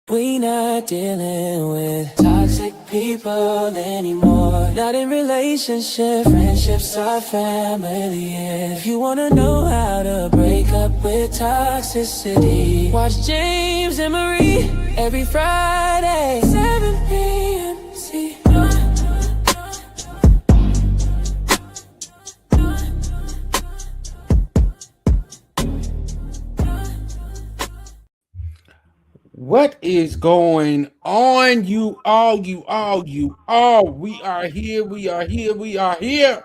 We not dealing with toxic people anymore. Not in relationship, friendships are family. If you wanna know how to break up with toxicity, watch James and Marie every Friday, 7 p.m. See. What is going on, you all? We are here.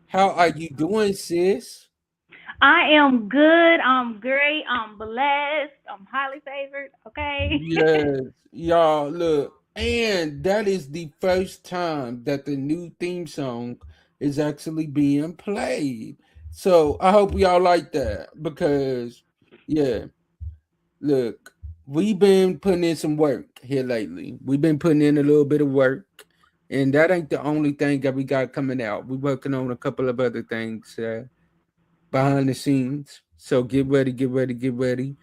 How are you doing, sis? I am good. I'm great. I'm blessed. I'm highly favored. Okay. Yes, y'all, look. And that is the first time that the new theme song is actually being played. So I hope y'all like that because, yeah, look, we've been putting in some work here lately. We've been putting in a little bit of work, and that ain't the only thing that we got coming out. We're working on a couple of other things behind the scenes. So get ready, get ready, get ready.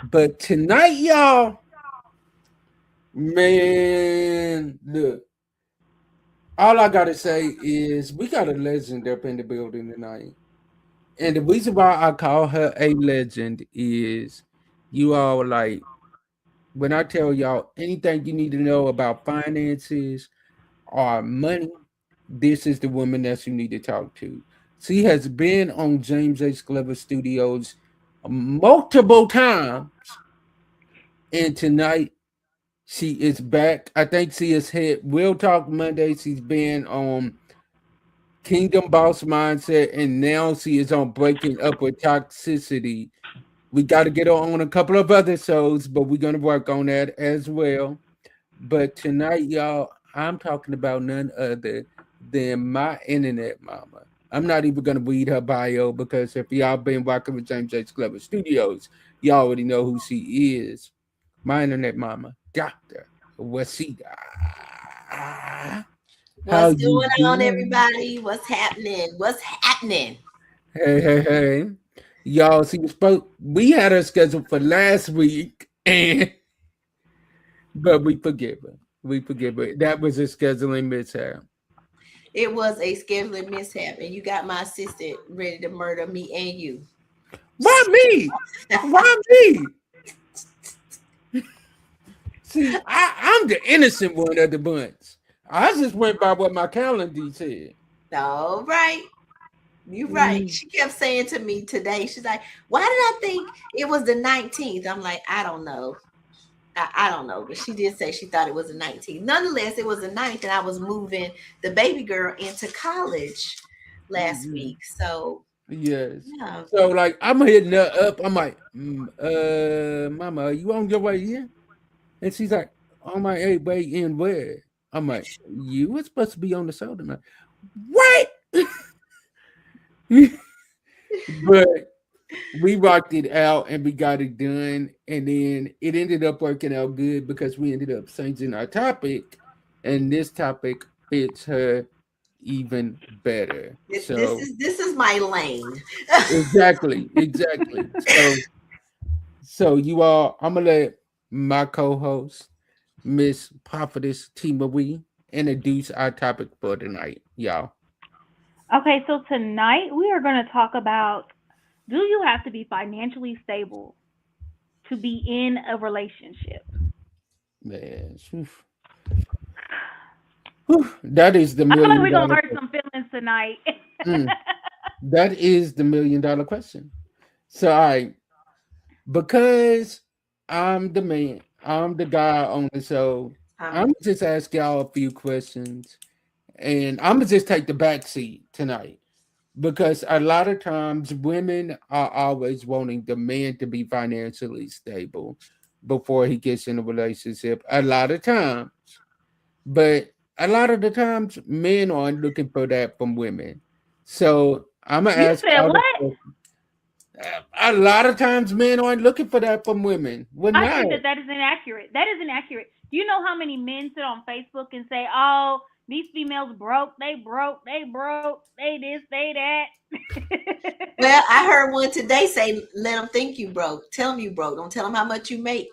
But tonight, y'all, man, look, all I gotta say is we got a legend up in the building tonight. And the reason why I call her a legend is you all like when I tell y'all anything you need to know about finances or money, this is the woman that you need to talk to. She has been on James Glover Studios multiple times, and tonight she is back. I think she has hit Real Talk Monday. She's been on Kingdom Boss Mindset, and now she is on Breaking Up with Toxicity. We got to get her on a couple of other shows, but we're going to work on that as well. But tonight, y'all, I'm talking about none other than my internet mama. I'm not even going to read her bio because if y'all been working with James H. Glover Studios, you already know who she is. My internet mama, Dr. Rasheda. How What's you going on, doing? everybody? What's happening? What's happening? Hey. Y'all, we had her scheduled for last week, and but we forgive her. We forgive her. That was a scheduling mishap. It was a scheduling mishap, and you got my assistant ready to murder me and you. Why me? Why me? See, I'm the innocent one of the bunch. I just went by what my calendar said. All right. You're right. Mm, She kept saying to me today, she's like, why did I think it was the 19th? I'm like, I don't know. I don't know, but she did say she thought it was the 19th. Nonetheless, it was the 9th, and I was moving the baby girl into college last mm, week. So, yes. yeah. So like I'm hitting her up. I'm like, mama, are you on your way in? And she's like, on my way in where? I'm like, you were supposed to be on the show tonight. What? But we rocked it out and we got it done. And then it ended up working out good because we ended up changing our topic. And this topic fits her even better. This So is this is my lane. exactly. So you all, I'm gonna let my co-host, Miss Prophetess Temarie, introduce our topic for tonight, y'all. Okay, so tonight we are going to talk about, do you have to be financially stable to be in a relationship? Man, that is the I feel like million we're going to dollar hurt question. some feelings tonight. Mm, that is the $1 million question. So I because I'm the man, I'm the guy on the show. I'm Um, gonna just ask y'all a few questions, and I'm gonna just take the back seat tonight because a lot of times women are always wanting the man to be financially stable before he gets in a relationship. A lot of times, but a lot of the times, men aren't looking for that from women. So I'm gonna You ask said y'all what? the question. A lot of times men aren't looking for that from women. We're I not. think that that is inaccurate. That is inaccurate. Do you know how many men sit on Facebook and say, "Oh, these females broke, they broke, they this, they that." well, I heard one today say, "Let them think you broke. Tell them you broke. Don't tell them how much you make."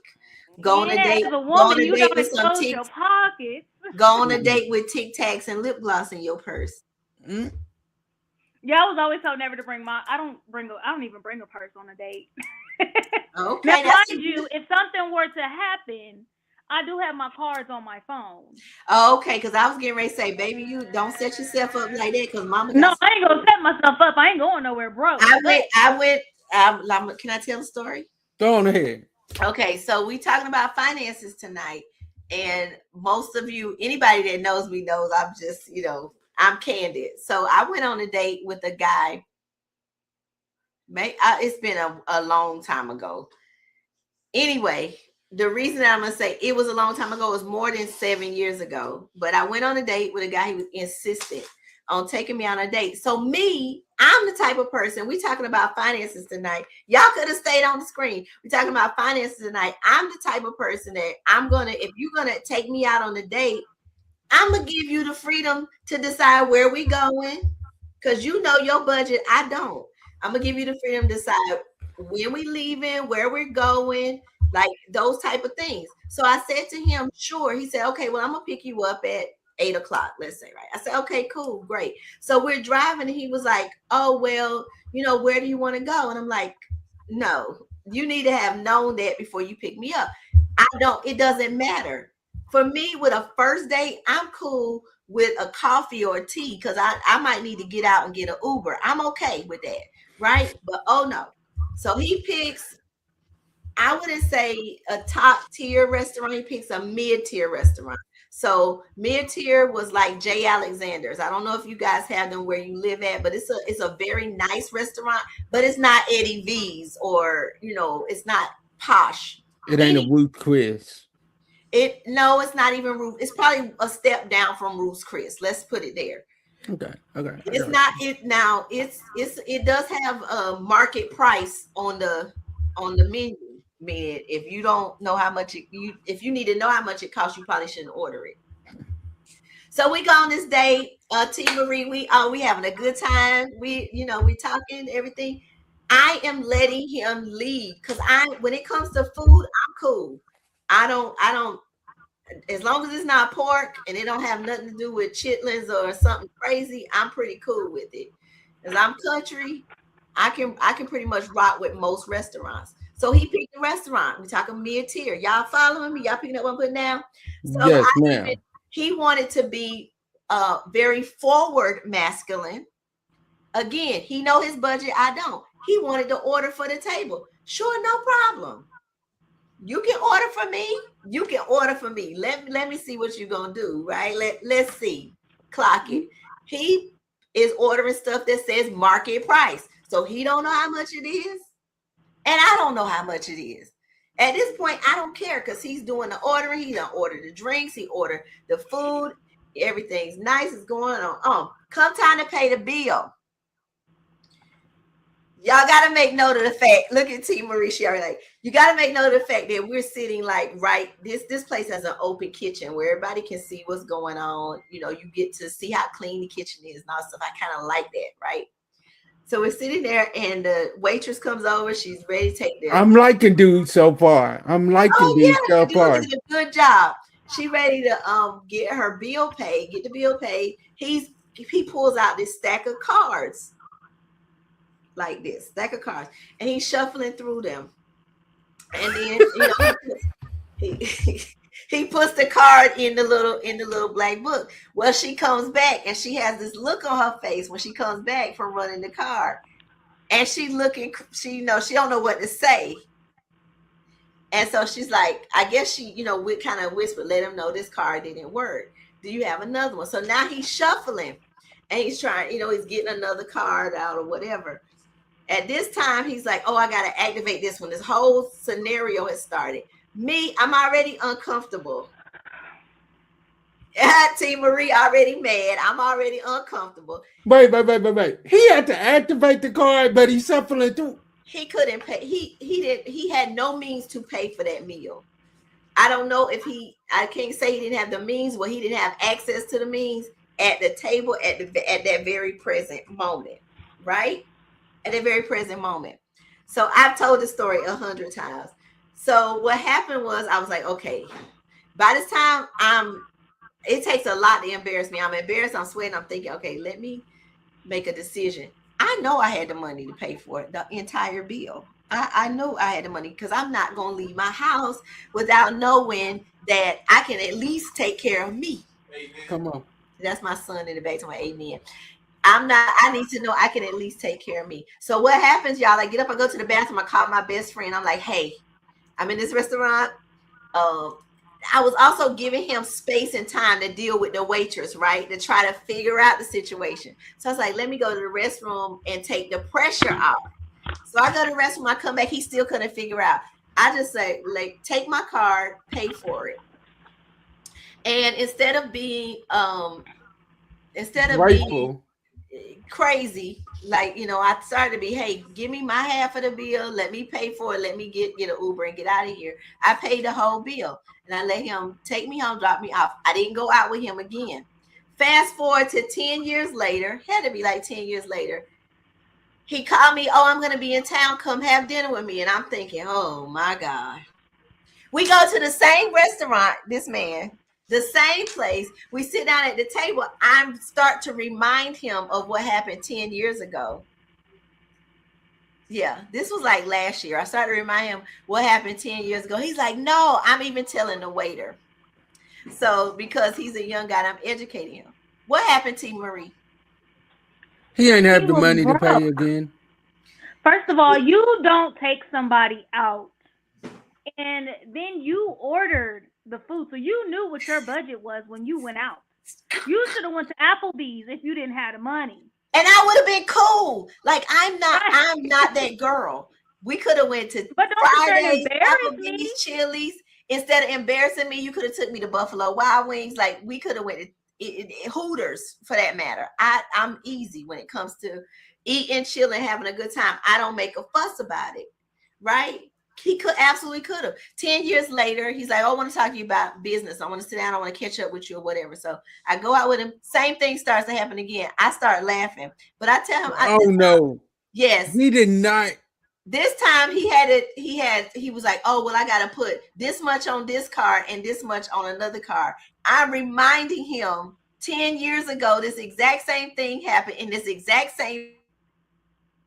Go on a Yeah, date. as a Go on woman, a you date don't with some expose Tic. your pockets. Go on a date with Tic Tacs and lip gloss in your purse. Mm. Yeah, I was always told never to bring my. I don't even bring a purse on a date. Now, Okay, that's mind you, if something were to happen, I do have my cards on my phone. okay. Because I was getting ready to say, baby, you don't set yourself up like that. Because Mama No, got. I ain't gonna set myself up. I ain't going nowhere broke. I But went. I went. Can I tell a story? Go on ahead. Okay, so we talking about finances tonight, and most of you, anybody that knows me knows I'm just, I'm candid. So I went on a date with a guy. It's been a long time ago. Anyway, the reason I'm gonna say it was a long time ago was more than 7 years ago. But I went on a date with a guy who was insistent on taking me on a date. So I'm the type of person. We talking about finances tonight. Y'all could have stayed on the screen. We're talking about finances tonight. I'm the type of person that if you're gonna take me out on a date, I'm gonna give you the freedom to decide where we going, because you know your budget. I don't. I'm gonna give you the freedom to decide when we leaving, where we're going, like those type of things. So I said to him, sure. He said, okay, well, I'm gonna pick you up at 8 o'clock, let's say, right? I said, okay, cool, great. So we're driving, and he was like, oh, well, where do you want to go? And I'm like, no, you need to have known that before you pick me up. It doesn't matter. For me, with a first date, I'm cool with a coffee or a tea, because I might need to get out and get an Uber. I'm okay with that, right? But oh no. So he picks, I wouldn't say a top tier restaurant. He picks a mid tier restaurant. So mid tier was like J. Alexander's. I don't know if you guys have them where you live at, but it's a very nice restaurant, but it's not Eddie V's, or it's not posh. It ain't a Ruth Chris. No, it's not even Ruth. It's probably a step down from Ruth's Chris. Let's put it there. Okay. It's not it now. It does have a market price on the menu. Meaning, if you don't know how much if you need to know how much it costs, you probably shouldn't order it. So we go on this date, Temarie. We having a good time. We talking everything. I am letting him lead, because when it comes to food, I'm cool. I don't, as long as it's not pork and it don't have nothing to do with chitlins or something crazy, I'm pretty cool with it. As I'm country, I can pretty much rock with most restaurants. So he picked the restaurant. We're talking mid-tier. Y'all following me? Y'all picking up what I'm putting down? So yes, ma'am. He wanted to be very forward masculine. Again, he know his budget. I don't. He wanted to order for the table. Sure, no problem. You can order for me. You can order for me. Let me see what you're gonna do, right? Let's see. Clock it. He is ordering stuff that says market price. So he don't know how much it is, and I don't know how much it is. At this point, I don't care, because he's doing the ordering. He done ordered the drinks. He ordered the food. Everything's nice. It's going on. Come time to pay the bill. Y'all got to make note of the fact. Look at Temarie. She already like, you got to make note of the fact that we're sitting like right. This place has an open kitchen where everybody can see what's going on. You get to see how clean the kitchen is and all stuff. I kind of like that, right? So we're sitting there, and the waitress comes over. She's ready to take their. I'm liking dude so far. Dude so far. Did a good job. She ready to get her bill paid. Get the bill paid. He pulls out this stack of cards. Like this stack of cards, and he's shuffling through them, and then he puts the card in the little black book. Well, she comes back, and she has this look on her face when she comes back from running the card, and she don't know what to say, and so she's like, I guess she we kind of whispered, let him know this card didn't work. Do you have another one? So now he's shuffling, and he's trying, he's getting another card out or whatever. At this time, he's like, oh, I got to activate this one. This whole scenario has started. I'm already uncomfortable. Temarie already mad. I'm already uncomfortable. Wait. He had to activate the card, but he's shuffling through. He couldn't pay. He had no means to pay for that meal. I don't know if I can't say he didn't have the means. Well, he didn't have access to the means at the table at that very present moment, right? At a very present moment. So I've told the story 100 times. So what happened was I was like, okay, by this time it takes a lot to embarrass me. I'm embarrassed, I'm sweating, I'm thinking, okay, let me make a decision. I know I had the money to pay for it, the entire bill. I know I had the money because I'm not going to leave my house without knowing that I can at least take care of me. Come on. That's my son in the back to my amen. I need to know I can at least take care of me. So what happens, y'all? I get up, I go to the bathroom, I call my best friend. I'm like, hey, I'm in this restaurant. I was also giving him space and time to deal with the waitress, right? To try to figure out the situation. So I was like, let me go to the restroom and take the pressure off. So I go to the restroom, I come back, he still couldn't figure out. I just say, like, take my card, pay for it. And instead of being Grateful. crazy, like, I started to be, hey, give me my half of the bill, let me pay for it, let me get an Uber and get out of here. I paid the whole bill and I let him take me home, drop me off. I didn't go out with him again. Fast forward to 10 years later, had to be like 10 years later, he called me, oh, I'm going to be in town, come have dinner with me. And I'm thinking, oh my God. We go to the same restaurant, this man, the same place. We sit down at the table. I start to remind him of what happened 10 years ago. Yeah, this was like last year. I started to remind him what happened 10 years ago. He's like, no, I'm even telling the waiter. So because he's a young guy, I'm educating him. What happened, Temarie? He ain't have He the was money to pay broke. again. First of all, you don't take somebody out and then you ordered the food, so you knew what your budget was when you went out. You should have went to Applebee's if you didn't have the money. And I would have been cool. Like, I'm Right. not that girl. We could have went to But don't sit there and Fridays, embarrass me. Applebee's, Chili's. Instead of embarrassing me, you could have took me to Buffalo Wild Wings. Like, we could have went to Hooters, for that matter. I'm easy when it comes to eating, chilling, having a good time. I don't make a fuss about it, right? He absolutely could have. 10 years later, he's like, oh, I want to talk to you about business. I want to sit down. I want to catch up with you or whatever. So I go out with him. Same thing starts to happen again. I start laughing. But I tell him, Oh no. yes. He did not. This time he was like, oh, well, I got to put this much on this card and this much on another card. I'm reminding him 10 years ago, this exact same thing happened in this exact same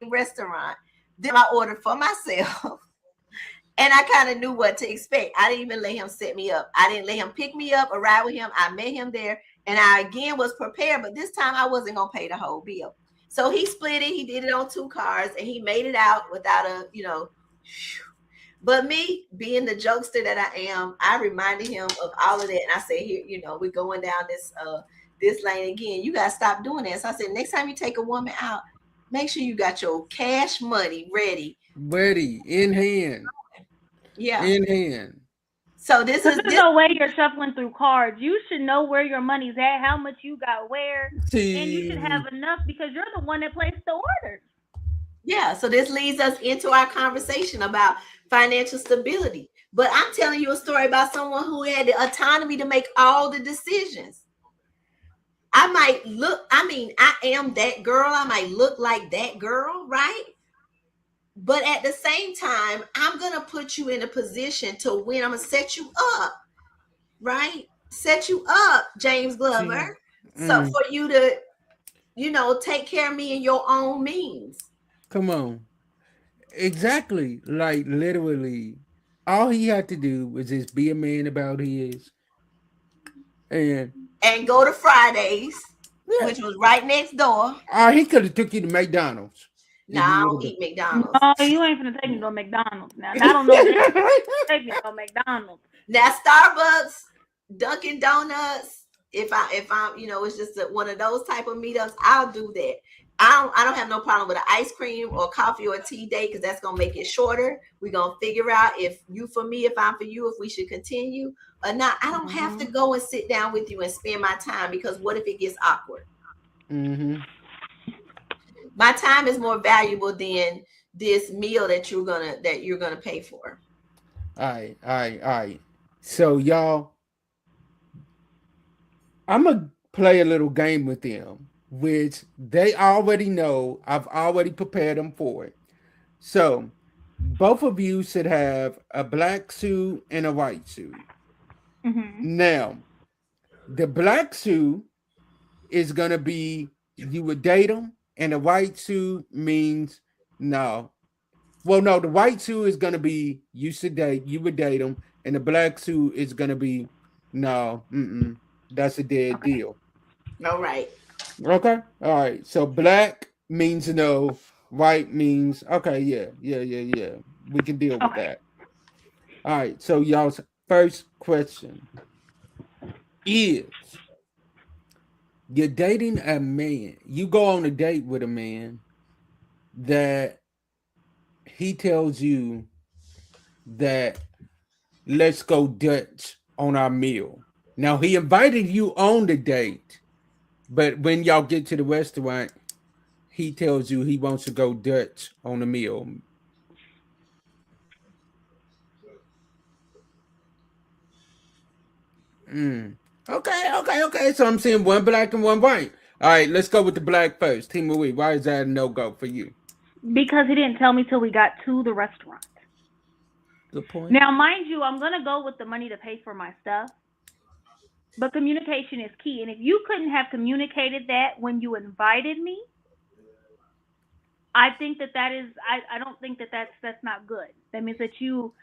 restaurant. Then I ordered for myself. And I kind of knew what to expect. I didn't even let him set me up. I didn't let him pick me up or ride with him. I met him there. And I, again, was prepared. But this time I wasn't going to pay the whole bill. So he split it. He did it on 2 cards. And he made it out without a, But me, being the jokester that I am, I reminded him of all of that. And I said, here, we're going down this lane again. You got to stop doing that. So I said, next time you take a woman out, make sure you got your cash money ready. Ready, in hand. Yeah. In hand. So there's no way you're shuffling through cards. You should know where your money's at, how much you got where, and you should have enough because you're the one that placed the orders. Yeah, so this leads us into our conversation about financial stability. But I'm telling you a story about someone who had the autonomy to make all the decisions. I am that girl. I might look like that girl, right? But at the same time, I'm going to put you in a position to win. I'm going to set you up, right? Set you up, James Glover. So for you to, take care of me in your own means. Come on. Exactly. Like, literally, all he had to do was just be a man about his. And go to Fridays, which was right next door. He could have took you to McDonald's. No, I don't eat McDonald's. No, you ain't gonna take me to McDonald's now. I don't know this. Take me to McDonald's. Now Starbucks, Dunkin' Donuts. If I'm, it's just one of those type of meetups, I'll do that. I don't have no problem with an ice cream or coffee or tea date because that's gonna make it shorter. We're gonna figure out if you for me, if I'm for you, if we should continue or not. I don't have to go and sit down with you and spend my time because what if it gets awkward? Mm-hmm. My time is more valuable than this meal that you're gonna pay for. All right. So y'all, I'm gonna play a little game with them, which they already know. I've already prepared them for it. So both of you should have a black suit and a white suit. Mhm. Now, the black suit is gonna be you would date them, and the white suit means no. Well, no, the white suit is gonna be you would date them, and the black suit is gonna be no, that's a dead Okay. deal. All right. Okay, all right. So black means no, white means okay. Yeah, yeah, yeah, yeah. We can deal with Okay. that. All right. So y'all's first question is: you're dating a man. You go on a date with a man that he tells you that let's go Dutch on our meal. Now he invited you on the date, but when y'all get to the restaurant, he tells you he wants to go Dutch on the meal. Mm. Okay, okay, okay. So I'm seeing one black and one white. All right, let's go with the black first. Temarie, why is that a no go for you? Because he didn't tell me till we got to the restaurant. Good point. Now, mind you, I'm gonna go with the money to pay for my stuff, but communication is key. And if you couldn't have communicated that when you invited me, I think that is I don't think that that's not good. That means that you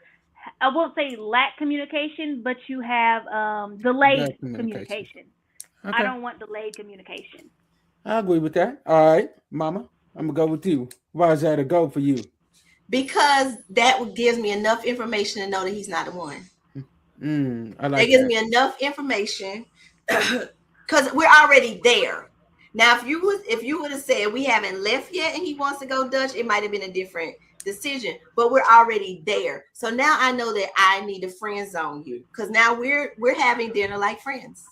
I won't say lack communication, but you have Bad delayed communication. communication. I Okay, don't want delayed communication I agree with that. All right, Mama, I'm gonna go with you. Why is that a go for you? Because that gives me enough information to know that he's not the one. I That like gives that. me enough information because we're already there. Now, if you would have said we haven't left yet and he wants to go Dutch, it might have been a different decision. But we're already there. So now I know that I need to friend zone you because now we're having dinner like friends.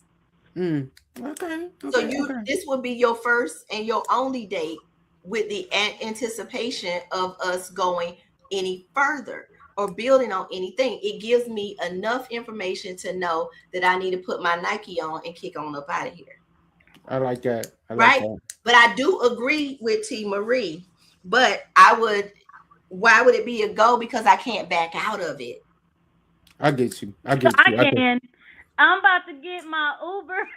Mm. Okay, So okay, okay. this would be your first and your only date with the anticipation of us going any further or building on anything. It gives me enough information to know that I need to put my Nike on and kick on up out of here. I like that. I like Right? that. But I do agree with T Marie. But why would it be a go? Because I can't back out of it. I get you. I so get I you. I get. can. I'm about to get my Uber.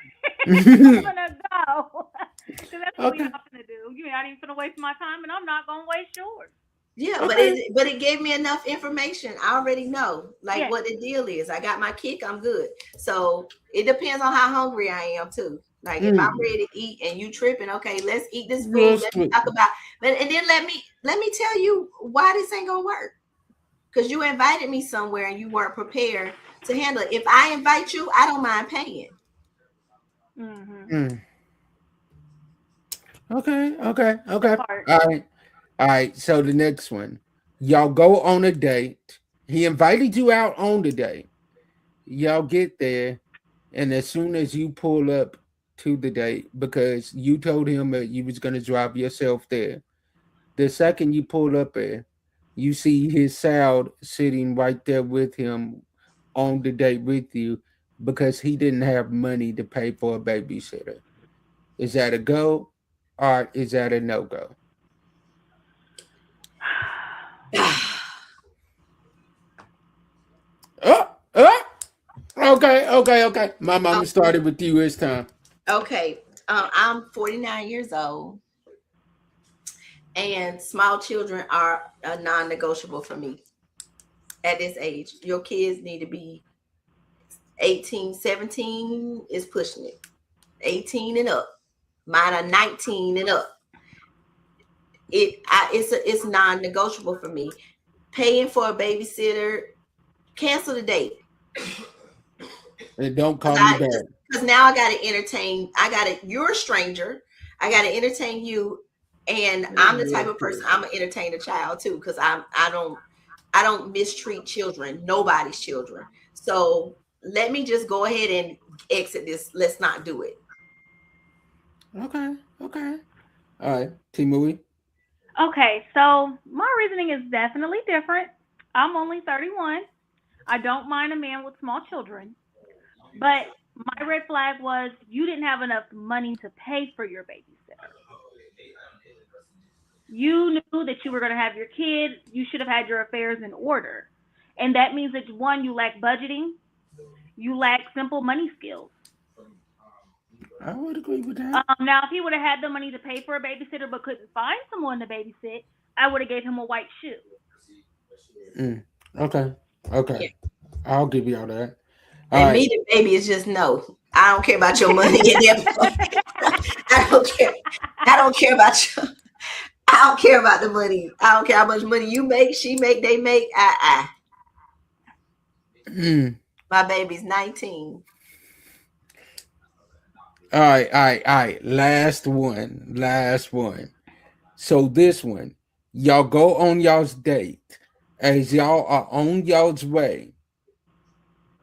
I'm You. gonna go because that's what we Okay. often do. You ain't even gonna waste my time, and I'm not gonna waste yours. Yeah, but Okay. it gave me enough information. I already know like Yes. what the deal is. I got my kick, I'm good. So it depends on how hungry I am too. Like if I'm Mm. ready to eat and you tripping, okay, let's eat this food. Yes. Let me talk about but and then let me tell you why this ain't gonna work. Because you invited me somewhere and you weren't prepared to handle it. If I invite you, I don't mind paying. Mhm. Mm. Okay. Okay. That Okay. part. All right. All right. So the next one, y'all go on a date. He invited you out on the date. Y'all get there, and as soon as you pull up to the date, because you told him that you was gonna drive yourself there, the second you pull up there, you see his child sitting right there with him on the date with you because he didn't have money to pay for a babysitter. Is that a go or is that a no go? Oh, oh, okay, okay, okay. My mama Oh, started with you this time. okay. I'm 49 years old, and small children are a non-negotiable for me at this age. Your kids need to be 18, 17 is pushing it. 18 and up. Mine are 19 and up. It's non-negotiable for me. Paying for a babysitter, cancel the date. And don't Because call me back. now I gotta entertain. You're a stranger. I gotta entertain you. And I'm the type of person I'm gonna entertain a child too, because I don't mistreat children, nobody's children. So let me just go ahead and exit this. Let's not do it. Okay, okay. All right, Timothy. Okay, so my reasoning is definitely different. I'm only 31. I don't mind a man with small children, but my red flag was you didn't have enough money to pay for your babysitter. You knew that you were going to have your kid. You should have had your affairs in order. And that means that one, you lack budgeting, you lack simple money skills. I would agree with that. Now, if he would have had the money to pay for a babysitter but couldn't find someone to babysit, I would have gave him a white shoe. Mm. Okay. Yeah. Okay. I'll give y'all that. All And right. me, the baby, is just no. I don't care about your money in there. I don't care. I don't care about you. I don't care about the money. I don't care how much money you make, she make, they make. Mm. My baby's 19. All right. All right. All right. Last one. Last one. So this one, y'all go on y'all's date. As y'all are on y'all's way,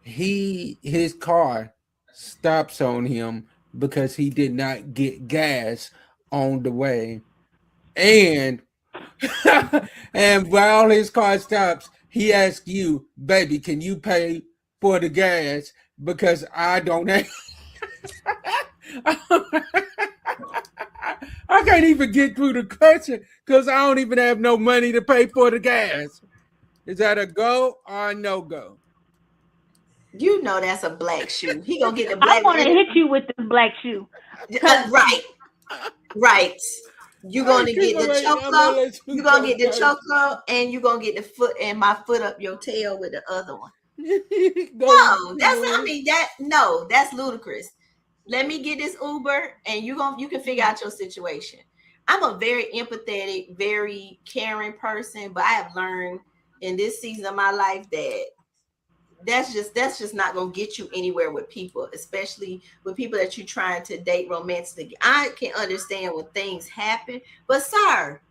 his car stops on him because he did not get gas on the way. And and while his car stops, he asks you, baby, can you pay for the gas? Because I don't have I can't even get through the question because I don't even have no money to pay for the gas. Is that a go or a no go? You know that's a black shoe. He gonna get the I black want to one. hit you with this black shoe. Right, right. You Hey, gonna get the Kimberly, I'm gonna choco. let You you gonna go get the first. choco, and you gonna get the foot and my foot up your tail with the other one. Go, No, that's I Kimberly. mean that no, that's ludicrous. Let me get this Uber, and you can figure out your situation. I'm a very empathetic, very caring person, but I have learned in this season of my life that that's just not gonna get you anywhere with people, especially with people that you're trying to date romantically. I can understand when things happen, but sir,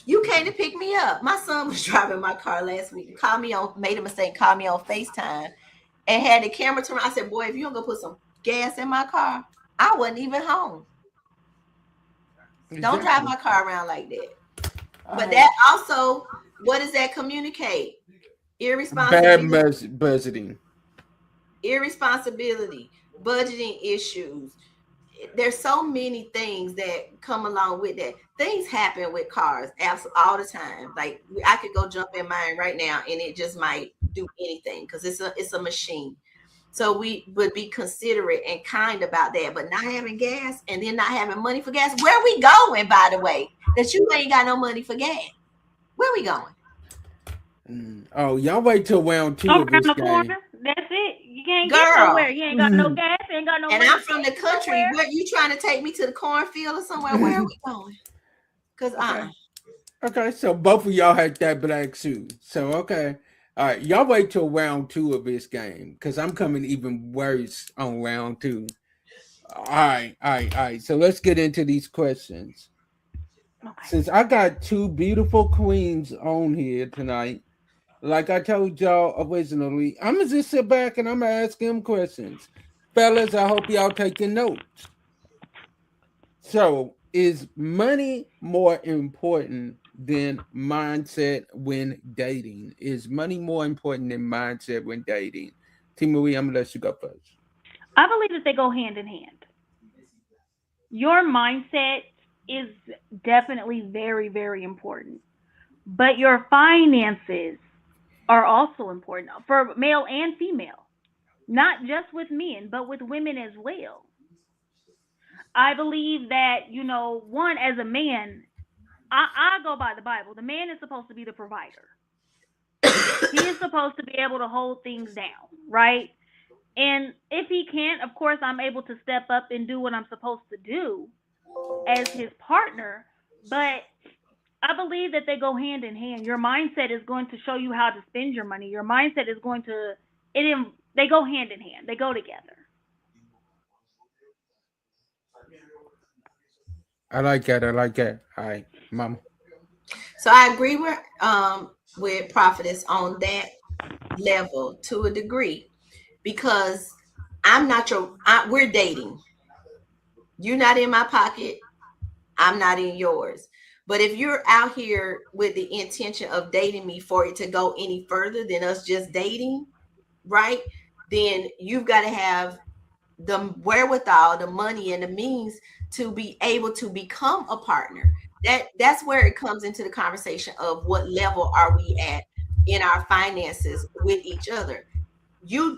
you came to pick me up. My son was driving my car last week, called me on, made a mistake, called me on FaceTime, and had the camera turned. I said, "Boy, if you don't go put some gas in my car, I wasn't even home. Don't drive Exactly. my car around like that." All But right. that also, what does that communicate? Bad Irresponsibility, budgeting. irresponsibility, budgeting issues. There's so many things that come along with that. Things happen with cars all the time. Like I could go jump in mine right now, and it just might do anything because it's a machine. So we would be considerate and kind about that, but not having gas and then not having money for gas. Where we going, by the way? That you ain't got no money for gas. Where we going? Oh, y'all wait till round two of Around this the game. corner. That's it. You can't get nowhere. Girl. You ain't got no gas. You ain't got no And money I'm to from get the country. nowhere. Where you trying to take me to the cornfield or somewhere? Where are we going? Because Okay. Okay, so both of y'all had that black suit. So okay. All right, y'all wait till round two of this game because I'm coming even worse on round two. All right, all right, all right. So let's get into these questions. Okay. Since I got two beautiful queens on here tonight, like I told y'all originally, I'm gonna just sit back and I'm gonna ask them questions. Fellas, I hope y'all taking notes. So, is money more important than mindset when dating? Is money more important than mindset when dating? Temarie, I'm gonna let you go first. I believe that they go hand in hand. Your mindset is definitely very, very important, but your finances are also important for male and female, not just with men, but with women as well. I believe that, one, as a man, I go by the Bible. The man is supposed to be the provider. He is supposed to be able to hold things down, right? And if he can't, of course, I'm able to step up and do what I'm supposed to do as his partner. But I believe that they go hand in hand. Your mindset is going to show you how to spend your money. Your mindset is going to they go hand in hand. They go together. I like that. I like that. All right, mama. so I agree with Prophetess on that level to a degree because we're dating. You're not in my pocket. I'm not in yours. But if you're out here with the intention of dating me for it to go any further than us just dating, right? Then you've got to have the wherewithal, the money, and the means to be able to become a partner. that's where it comes into the conversation of what level are we at in our finances with each other.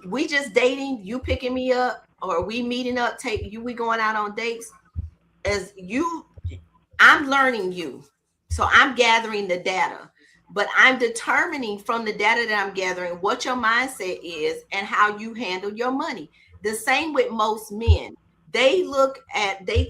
We just dating, you picking me up, or we meeting up, we going out on dates. As you, I'm learning you. So I'm gathering the data, but I'm determining from the data that I'm gathering what your mindset is and how you handle your money. The same with most men. They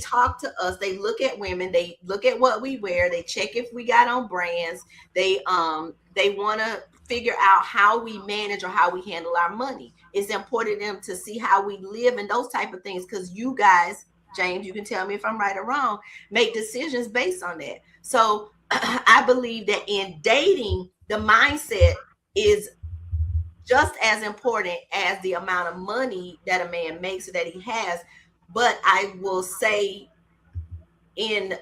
talk to us, they look at women, they look at what we wear, they check if we got on brands, they want to figure out how we manage or how we handle our money. It's important to them to see how we live and those type of things, because you guys, James, you can tell me if I'm right or wrong, make decisions based on that. So I believe that in dating, the mindset is just as important as the amount of money that a man makes or that he has. But I will say, in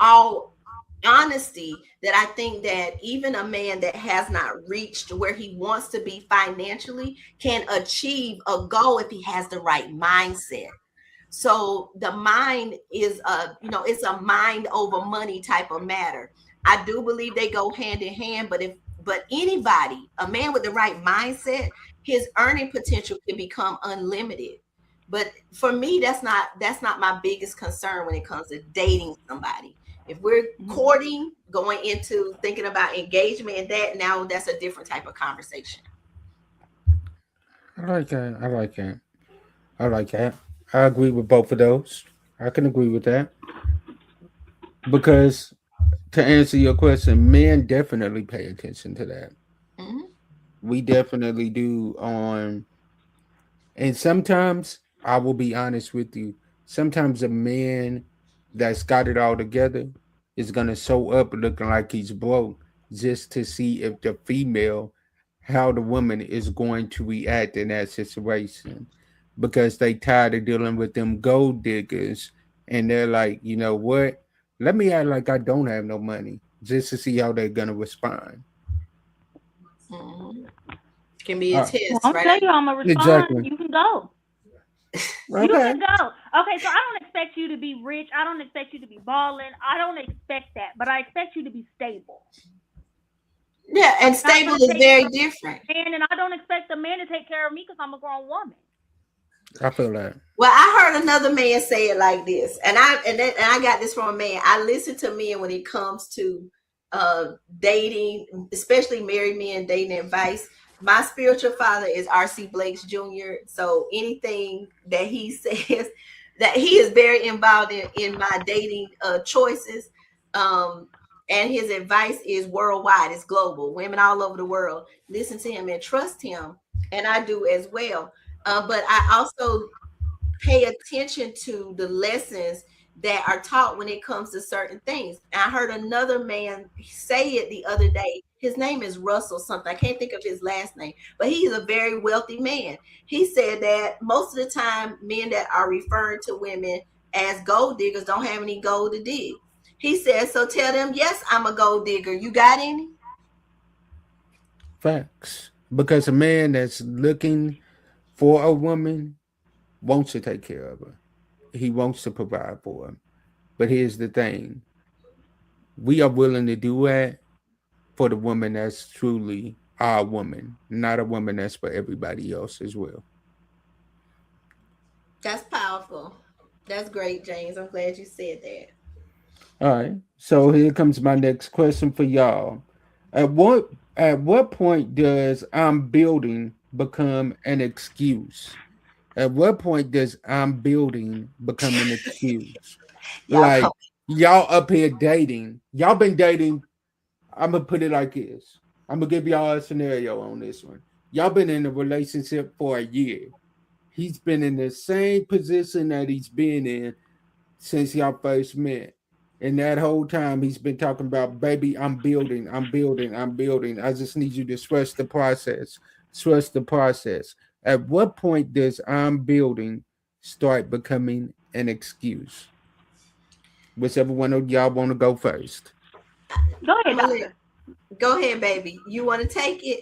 all honesty, that I think that even a man that has not reached where he wants to be financially can achieve a goal if he has the right mindset. So the mind is it's a mind over money type of matter. I do believe they go hand in hand, but anybody, a man with the right mindset, his earning potential can become unlimited. But for me, that's not my biggest concern when it comes to dating somebody. If we're courting, going into thinking about engagement and that, now that's a different type of conversation. I like that. I like that. I like that. I agree with both of those. I can agree with that because to answer your question, men definitely pay attention to that. Mhm. We definitely do. And sometimes I will be honest with you. Sometimes a man that's got it all together is gonna show up looking like he's broke just to see if the female, how the woman is going to react in that situation, because they tired of dealing with them gold diggers, and they're like, you know what? Let me act like I don't have no money just to see how they're gonna respond. Mhm. Can be a Uh, Well, test, I'm right? tell you, I'm gonna respond. exactly. You can go. You Okay. can go. Okay, so I don't expect you to be rich. I don't expect you to be balling. I don't expect that, but I expect you to be stable. Yeah, I'm and not stable gonna is take very care of different. a man, and I don't expect a man to take care of me because I'm a grown woman. I feel that. Well, I heard another man say it like this, and I got this from a man. I listen to men when it comes to dating, especially married men dating advice. My spiritual father is R.C. Blake's Jr. So anything that he says, that he is very involved in my dating choices. Um, and his advice is worldwide, it's global. Women all over the world listen to him and trust him, and I do as well. But I also pay attention to the lessons that are taught when it comes to certain things. And I heard another man say it the other day. His name is Russell something. I can't think of his last name, but he's a very wealthy man. He said that most of the time, men that are referring to women as gold diggers don't have any gold to dig. He said, so tell them, yes, I'm a gold digger. You got any? Facts. Because a man that's looking for a woman wants to take care of her. He wants to provide for her. But here's the thing: we are willing to do that for the woman that's truly our woman, not a woman that's for everybody else as well. That's powerful. That's great, James. I'm glad you said that. All right. So here comes my next question for y'all. At what point does I'm building become an excuse? At what point does I'm building become an excuse? Y'all come. Like y'all up here dating. Y'all been dating. I'm gonna put it like this. I'm gonna give y'all a scenario on this one. Y'all been in a relationship for a year. He's been in the same position that he's been in since y'all first met. And that whole time he's been talking about, baby, I'm building, I'm building, I'm building. I just need you to trust the process. Trust the process. At what point does I'm building start becoming an excuse? Whichever one of y'all want to go first. Go I'm ahead, gonna let, doctor. go ahead, baby. You want to take it?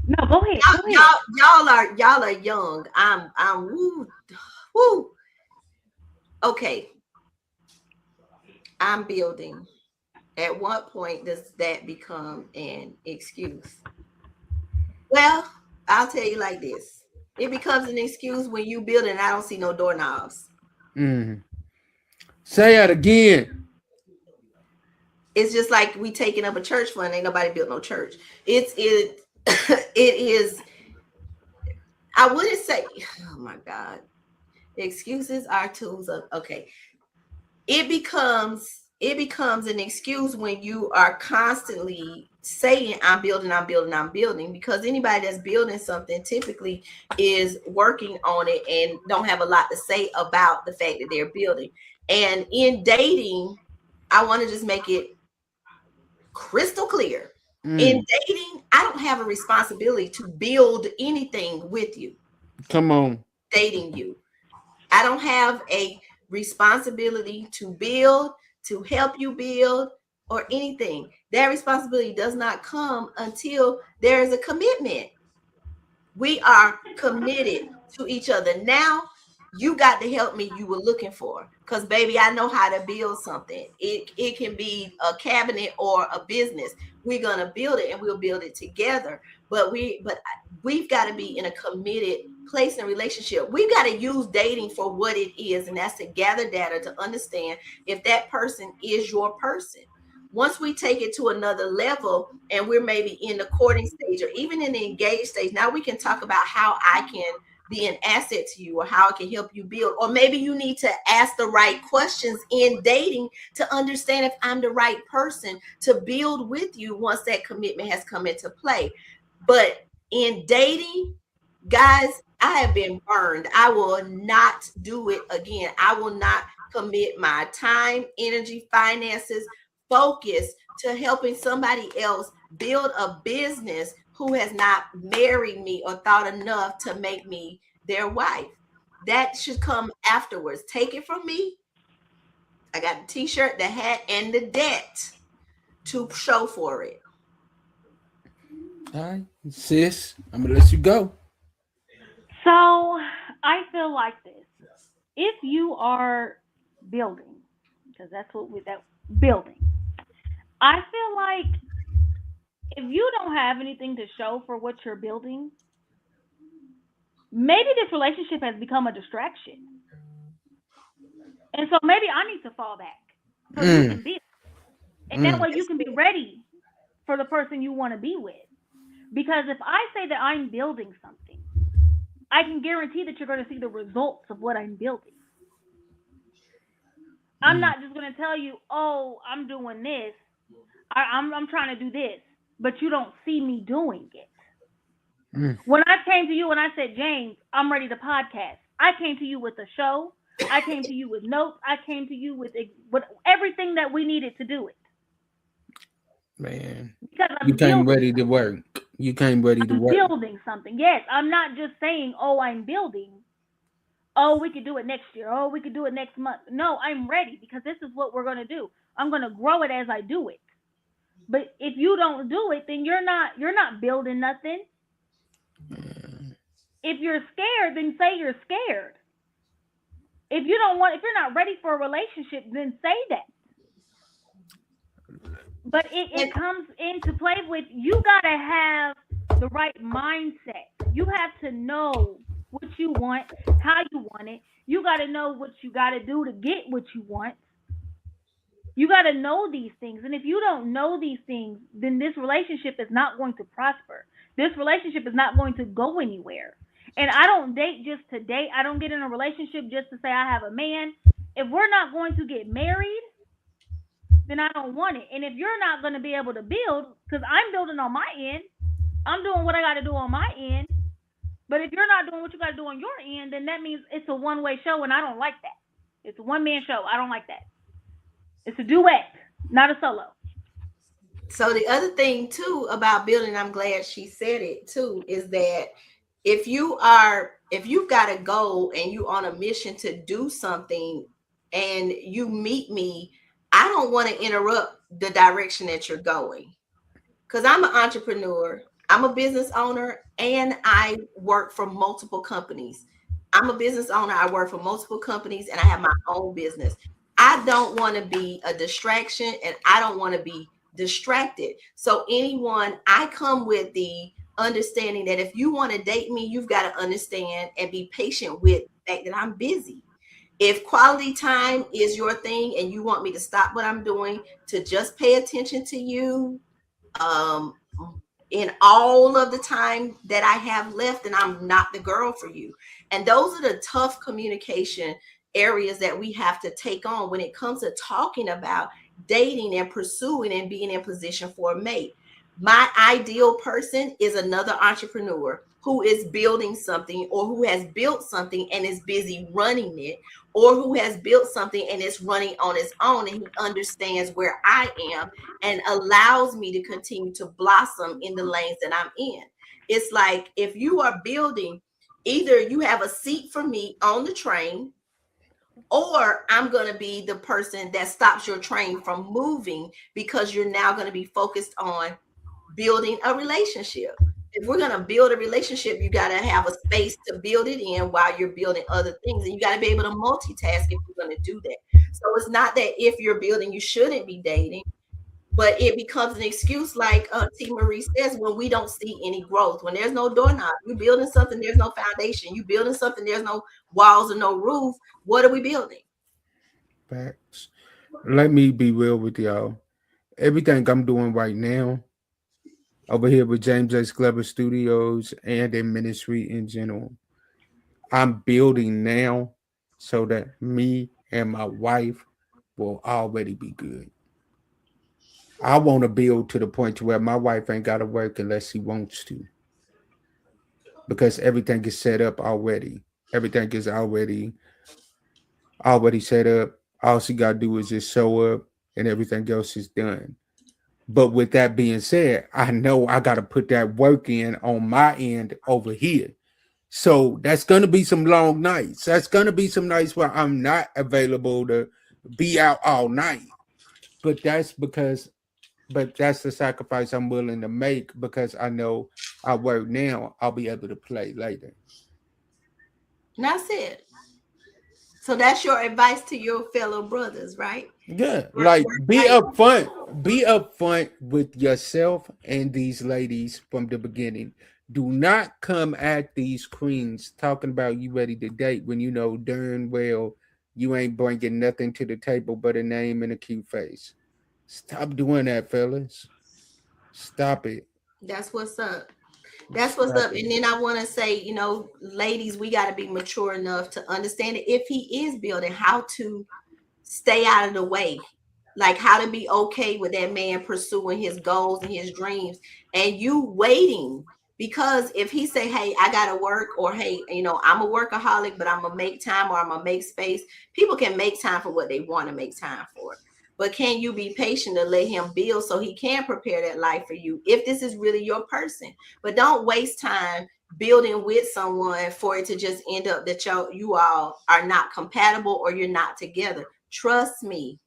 No, go ahead. Go Y'all, ahead. y'all are young. I'm woo, woo. Okay, I'm building. At what point does that become an excuse? Well, I'll tell you like this. It becomes an excuse when you build and I don't see no doorknobs. Mm. Say it again. It's just like we taking up a church fund. Ain't nobody built no church. It it is. I wouldn't say. Oh my God. Excuses are tools of. Okay. It becomes an excuse when you are constantly saying I'm building, because anybody that's building something typically is working on it and don't have a lot to say about the fact that they're building. And in dating, I want to just make it crystal clear. In Mm. dating, I don't have a responsibility to build anything with you. Come on. Dating you, I don't have a responsibility to build, to help you build, or anything. That responsibility does not come until there is a commitment. We are committed to each other. Now, you got the help me you were looking for. Because, baby, I know how to build something. It can be a cabinet or a business. We're going to build it and we'll build it together. But we've got to be in a committed place and relationship. We've got to use dating for what it is, and that's to gather data to understand if that person is your person. Once we take it to another level and we're maybe in the courting stage or even in the engaged stage, now we can talk about how I can be an asset to you or how I can help you build. Or maybe you need to ask the right questions in dating to understand if I'm the right person to build with you once that commitment has come into play. But in dating, guys, I have been burned. I will not do it again. I will not commit my time, energy, finances, focus to helping somebody else build a business who has not married me or thought enough to make me their wife. That should come afterwards. Take it from me. I got the t-shirt, the hat, and the debt to show for it. All right, sis, I'm gonna let you go. So I feel like this. If you are building, because that's what we that building. I feel like if you don't have anything to show for what you're building, maybe this relationship has become a distraction. And so maybe I need to fall back so you Mm. can build. And that Mm. way you can be ready for the person you want to be with. Because if I say that I'm building something, I can guarantee that you're going to see the results of what I'm building. I'm Mm. not just going to tell you, oh, I'm doing this. I'm trying to do this, but you don't see me doing it. Mm. When I came to you and I said, James, I'm ready to podcast, I came to you with a show. I came to you with notes. I came to you with everything that we needed to do it Man, because you I'm came building ready to something. work. You came ready to I'm work. building something. Yes, I'm not just saying, oh, I'm building. Oh, we could do it next year. Oh, we could do it next month. No, I'm ready because this is what we're going to do. I'm going to grow it as I do it. But if you don't do it, then you're not building nothing. If you're scared, then say you're scared. If you're not ready for a relationship, then say that. But it And comes into play with you gotta have the right mindset. You have to know what you want, how you want it. You gotta know what you gotta do to get what you want. You gotta know these things. And if you don't know these things, then this relationship is not going to prosper. This relationship is not going to go anywhere. And I don't date just to date. I don't get in a relationship just to say I have a man. If we're not going to get married, then I don't want it. And if you're not going to be able to build, because I'm building on my end, I'm doing what I got to do on my end. But if you're not doing what you got to do on your end, then that means it's a one-way show, and I don't like that. It's a one-man show. I don't like that. It's a duet, not a solo. so the other thing too about building, I'm glad she said it too, is that if you've got a goal and you on a mission to do something and you meet me, I don't want to interrupt the direction that you're going. Because I'm an entrepreneur, I'm a business owner, and I work for multiple companies. I'm a business owner, I work for multiple companies, and I have my own business. I don't want to be a distraction, and I don't want to be distracted. So anyone, I come with the understanding that if you want to date me, you've got to understand and be patient with the fact that I'm busy. If quality time is your thing and you want me to stop what I'm doing to just pay attention to you, um, in all of the time that I have left, and I'm not the girl for you. And those are the tough communication areas that we have to take on when it comes to talking about dating and pursuing and being in position for a mate. My ideal person is another entrepreneur who is building something, or who has built something and is busy running it, or who has built something and is running on its own, and he understands where I am and allows me to continue to blossom in the lanes that I'm in. It's like, if you are building, either you have a seat for me on the train, or I'm going to be the person that stops your train from moving, because you're now going to be focused on building a relationship. If we're going to build a relationship, you got to have a space to build it in while you're building other things. And you got to be able to multitask if you're going to do that. So it's not that if you're building, you shouldn't be dating, but it becomes an excuse, like Temarie says, when we don't see any growth, when there's no doorknob. You building something, there's no foundation. You building something, there's no walls or no roof. What are we building? Facts. Let me be real with y'all. Everything I'm doing right now over here with JamesgloverStudios and in ministry in general, I'm building now so that me and my wife will already be good. I want to build to the point to where my wife ain't got to work unless she wants to, because everything is set up already. Everything is already set up. All she got to do is just show up, and everything else is done. But with that being said, I know I got to put that work in on my end over here. So that's going to be some long nights. That's going to be some nights where I'm not available to be out all night. But that's the sacrifice I'm willing to make, because I know I work now, I'll be able to play later. And that's it. So that's your advice to your fellow brothers, right? Yeah, Work, like work life. be upfront with yourself and these ladies from the beginning. Do not come at these queens talking about you ready to date when you know darn well you ain't bringing nothing to the table but a name and a cute face. Stop doing that, fellas. Stop it. That's what's up. That's what's Stop up. it. And then I want to say, ladies, we got to be mature enough to understand it. If he is building, how to stay out of the way, like how to be okay with that man pursuing his goals and his dreams, and you waiting. Because if he say, hey, I gotta work, or hey, I'm a workaholic, but I'm gonna make time, or I'm gonna make space. People can make time for what they want to make time for, but can you be patient to let him build so he can prepare that life for you, if this is really your person? But don't waste time building with someone for it to just end up that you all are not compatible, or you're not together. Trust me,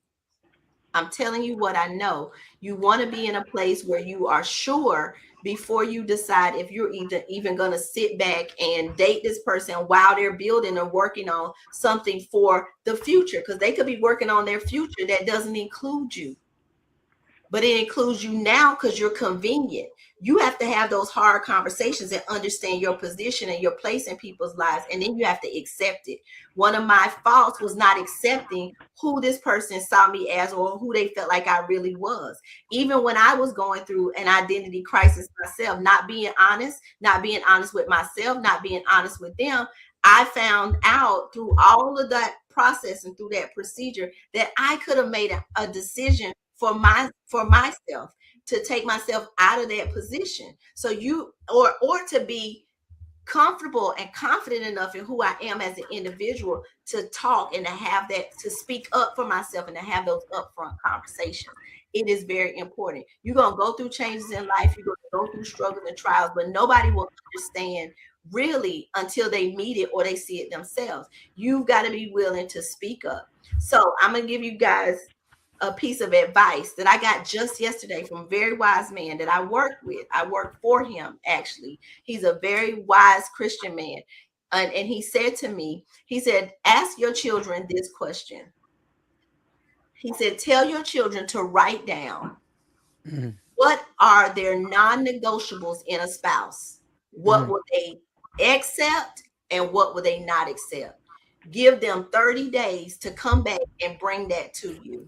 I'm telling you what I know. You want to be in a place where you are sure before you decide if you're even going to sit back and date this person while they're building or working on something for the future, because they could be working on their future that doesn't include you, but it includes you now because you're convenient. You have to have those hard conversations and understand your position and your place in people's lives. And then you have to accept it. One of my faults was not accepting who this person saw me as, or who they felt like I really was. Even when I was going through an identity crisis myself, not being honest with myself, not being honest with them, I found out through all of that process and through that procedure that I could have made a decision for myself, to take myself out of that position. So or to be comfortable and confident enough in who I am as an individual to talk and to have that, to speak up for myself and to have those upfront conversations. It is very important. You're going to go through changes in life. You're going to go through struggles and trials, but nobody will understand really until they meet it or they see it themselves. You've got to be willing to speak up. So I'm going to give you guys a piece of advice that I got just yesterday from a very wise man that I worked with. I worked for him, actually. He's a very wise Christian man. And he said to me, he said, ask your children this question: He said, tell your children to write down what are their non-negotiables in a spouse. What will they accept and what will they not accept? Give them 30 days to come back and bring that to you.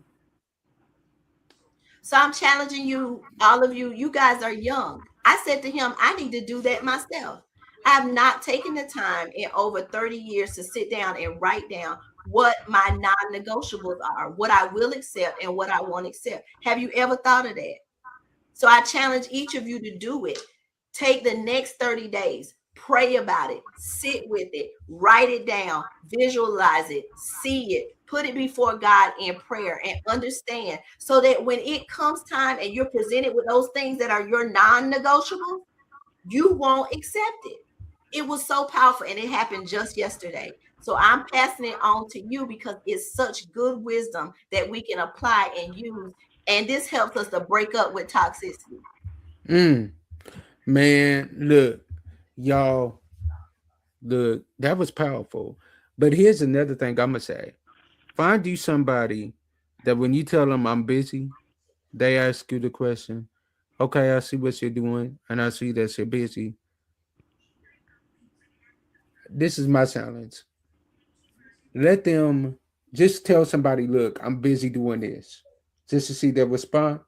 So I'm challenging you, all of you. You guys are young. I said to him, I need to do that myself. I have not taken the time in over 30 years to sit down and write down what my non-negotiables are, what I will accept and what I won't accept. Have you ever thought of that? So I challenge each of you to do it. Take the next 30 days, pray about it, sit with it, write it down, visualize it, see it, put it before God in prayer and understand so that when it comes time and you're presented with those things that are your non-negotiables, you won't accept it. It was so powerful and it happened just yesterday. So I'm passing it on to you because it's such good wisdom that we can apply and use. And this helps us to break up with toxicity. Man, look, y'all, look, that was powerful. But here's another thing I'm gonna say. Find you somebody that when you tell them I'm busy, they ask you the question, okay, I see what you're doing, and I see that you're busy. This is my challenge. Let them just tell somebody, look, I'm busy doing this, just to see their response.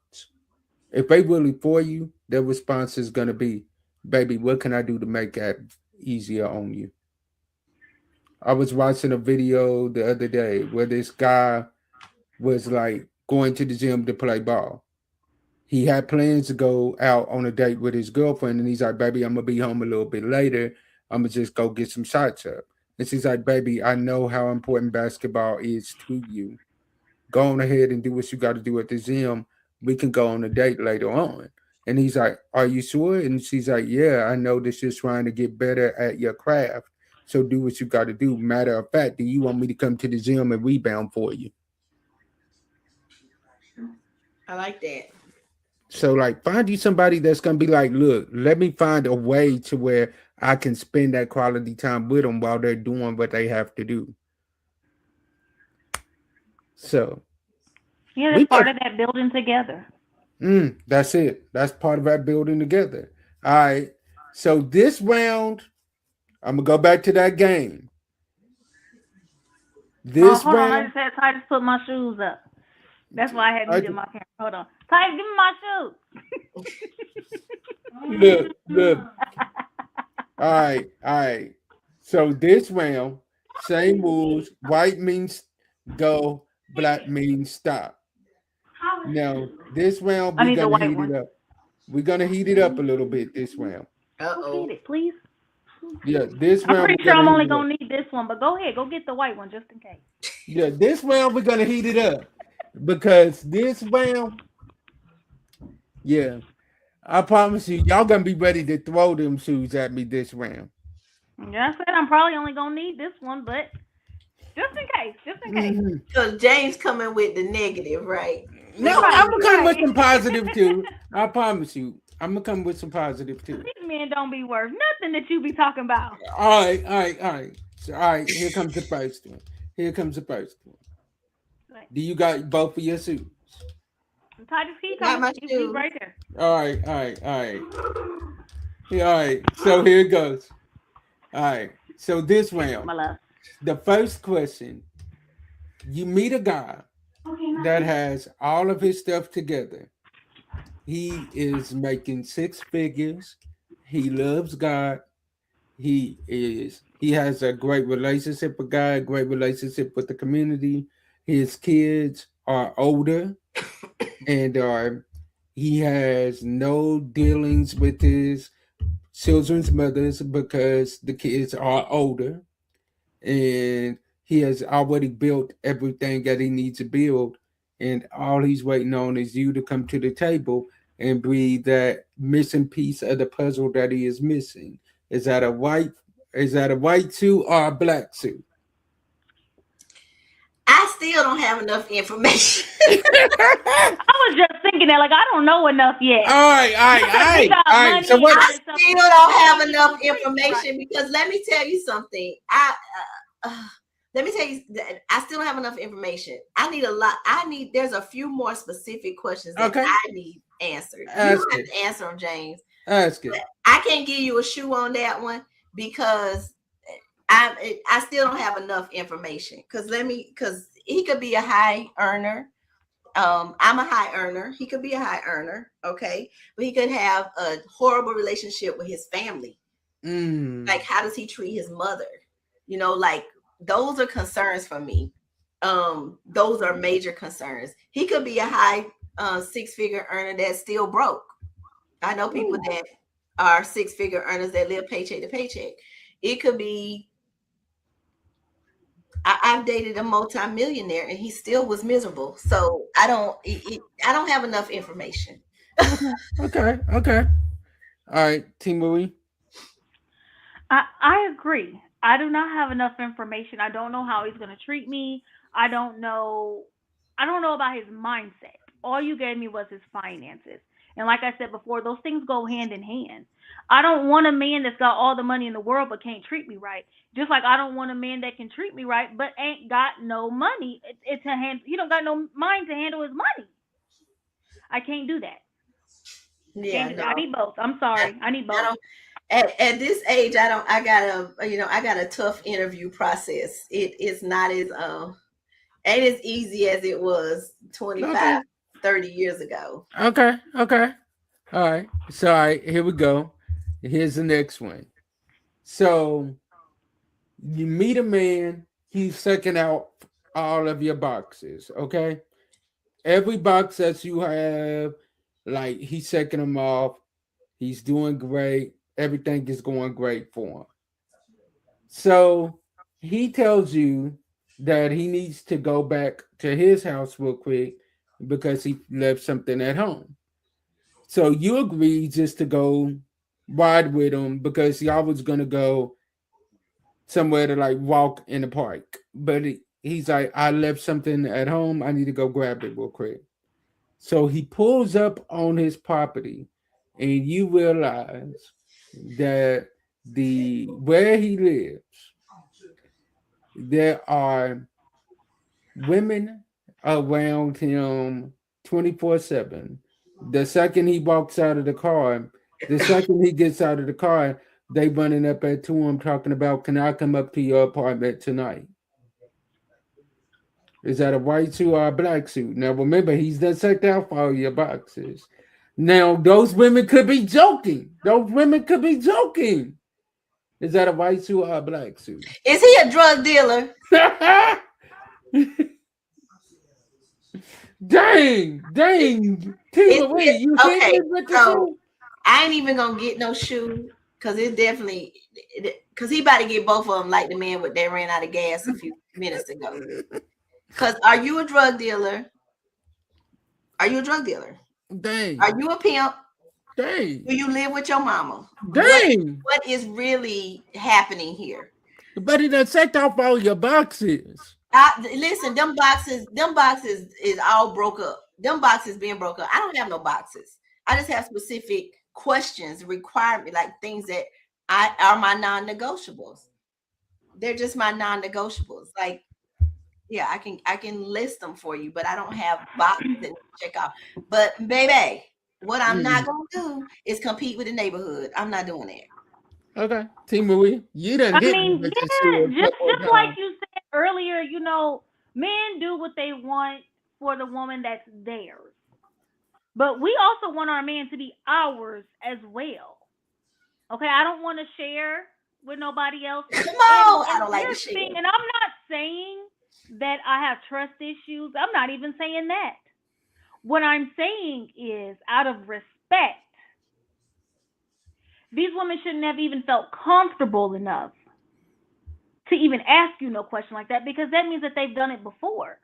If they really for you, their response is gonna be, baby, what can I do to make that easier on you? I was watching a video the other day where this guy was like going to the gym to play ball. He had plans to go out on a date with his girlfriend, and he's like, baby, I'm gonna be home a little bit later. I'm gonna just go get some shots up. And she's like, baby, I know how important basketball is to you. Go on ahead and do what you got to do at the gym. We can go on a date later on. And he's like, are you sure? And she's like, yeah, I know that you're trying to get better at your craft. So do what you got to do. Matter of fact, do you want me to come to the gym and rebound for you? I like that. So, like, find you somebody that's going to be like, look, let me find a way to where I can spend that quality time with them while they're doing what they have to do. So, yeah, that's part of that building together. That's it. That's part of that building together. All right. So this round, I'm gonna go back to that game. This hold round, on, I just had Titus put my shoes up. That's why I had muted my camera. Hold on, Titus, give me my shoes. look. All right. So this round, same rules. White means go, black means stop. Now this round we're gonna heat it up. We're gonna heat it up a little bit this round. Heat it, please. Yeah, this round. I'm pretty sure I'm only gonna need this one, but go ahead, go get the white one just in case. Yeah, this round we're gonna heat it up because this round, yeah, I promise you, y'all gonna be ready to throw them shoes at me this round. Yeah, I said I'm probably only gonna need this one, but just in case. Because James coming with the negative, right? No, I'm gonna come with some positive too. I promise you, I'm gonna come with some positive too. These men don't be worth nothing that you be talking about. All right. So, all right, here comes the first one. Do you got both of your suits? Titus, he got my shoes right there. All right. So here it goes. All right. So this round, the first question: you meet a guy that has all of his stuff together. He is making 6 figures. He loves God. He has a great relationship with God, a great relationship with the community. His kids are older, and he has no dealings with his children's mothers because the kids are older, and he has already built everything that he needs to build, and all he's waiting on is you to come to the table and be that missing piece of the puzzle that he is missing. Is that a white suit or a black suit? I still don't have enough information. I was just thinking that, like, I don't know enough yet. All right. So what? I still don't have enough information because let me tell you something. let me tell you, I still don't have enough information. I need a lot. There's a few more specific questions that Okay. I need answered. You Ask don't have it. to answer them, James. Ask it. I can't give you a shoe on that one because I still don't have enough information. Because he could be a high earner. I'm a high earner. He could be a high earner, okay, but he could have a horrible relationship with his family. Like, how does he treat his mother? Like, those are concerns for me. Those are major concerns. He could be a high six-figure earner that's still broke. I know people that are six-figure earners that live paycheck to paycheck. It could be, I've dated a multi-millionaire and he still was miserable. So I don't have enough information. Okay. All right, Temarie. I agree. I do not have enough information. I don't know how he's going to treat me. I don't know. I don't know about his mindset. All you gave me was his finances. And like I said before, those things go hand in hand. I don't want a man that's got all the money in the world but can't treat me right. Just like I don't want a man that can treat me right but ain't got no money. It's a hand. He don't got no mind to handle his money. I can't do that. I Yeah, can't do no. that. I need both. I'm sorry. I need I both. don't at this age, I got a tough interview process. It is not as ain't as easy as it was 25, Okay. 30 years ago. Okay. All right. So, all right, here we go. Here's the next one. So, you meet a man, he's checking out all of your boxes, okay? Every box that you have, like, he's checking them off. He's doing great. Everything is going great for him. So, he tells you that he needs to go back to his house real quick because he left something at home. So you agree just to go ride with him because y'all was gonna go somewhere to like walk in the park. But he's like, I left something at home. I need to go grab it real quick. So he pulls up on his property, and you realize that the where he lives, there are women around him 24/7. The second he walks out of the car, the second he gets out of the car, they running up at to him talking about, can I come up to your apartment tonight? Is that a white suit or a black suit? Now remember, he's done checked out for all your boxes. Now those women could be joking. Those women could be joking. Is that a white suit or a black suit? Is he a drug dealer? Dang, Tima, wait, you hit Okay, me with the so shoe? I ain't even gonna get no shoe because it's definitely because he about to get both of them like the man that ran out of gas a few minutes ago. Because are you a drug dealer? Are you a drug dealer? Dang, Are you a pimp? dang, Do you live with your mama? dang. What is really happening here? But he done checked off all your boxes. Listen, them boxes is all broke up. Them boxes being broke up. I don't have no boxes. I just have specific questions, requirement, like things that are my non-negotiables. They're just my non-negotiables. Like, yeah, I can list them for you, but I don't have boxes that check out. But baby, what I'm not gonna do is compete with the neighborhood. I'm not doing that. Okay, Team Marie, you done I hit me mean, with the yeah, shoe a just couple of just like times. you said earlier, men do what they want for the woman that's theirs. But we also want our man to be ours as well. Okay, I don't want to share with nobody else. Come And on, I and don't like to here's the share. thing, and I'm not saying that I have trust issues. I'm not even saying that. What I'm saying is, out of respect, these women shouldn't have even felt comfortable enough to even ask you no question like that because that means that they've done it before.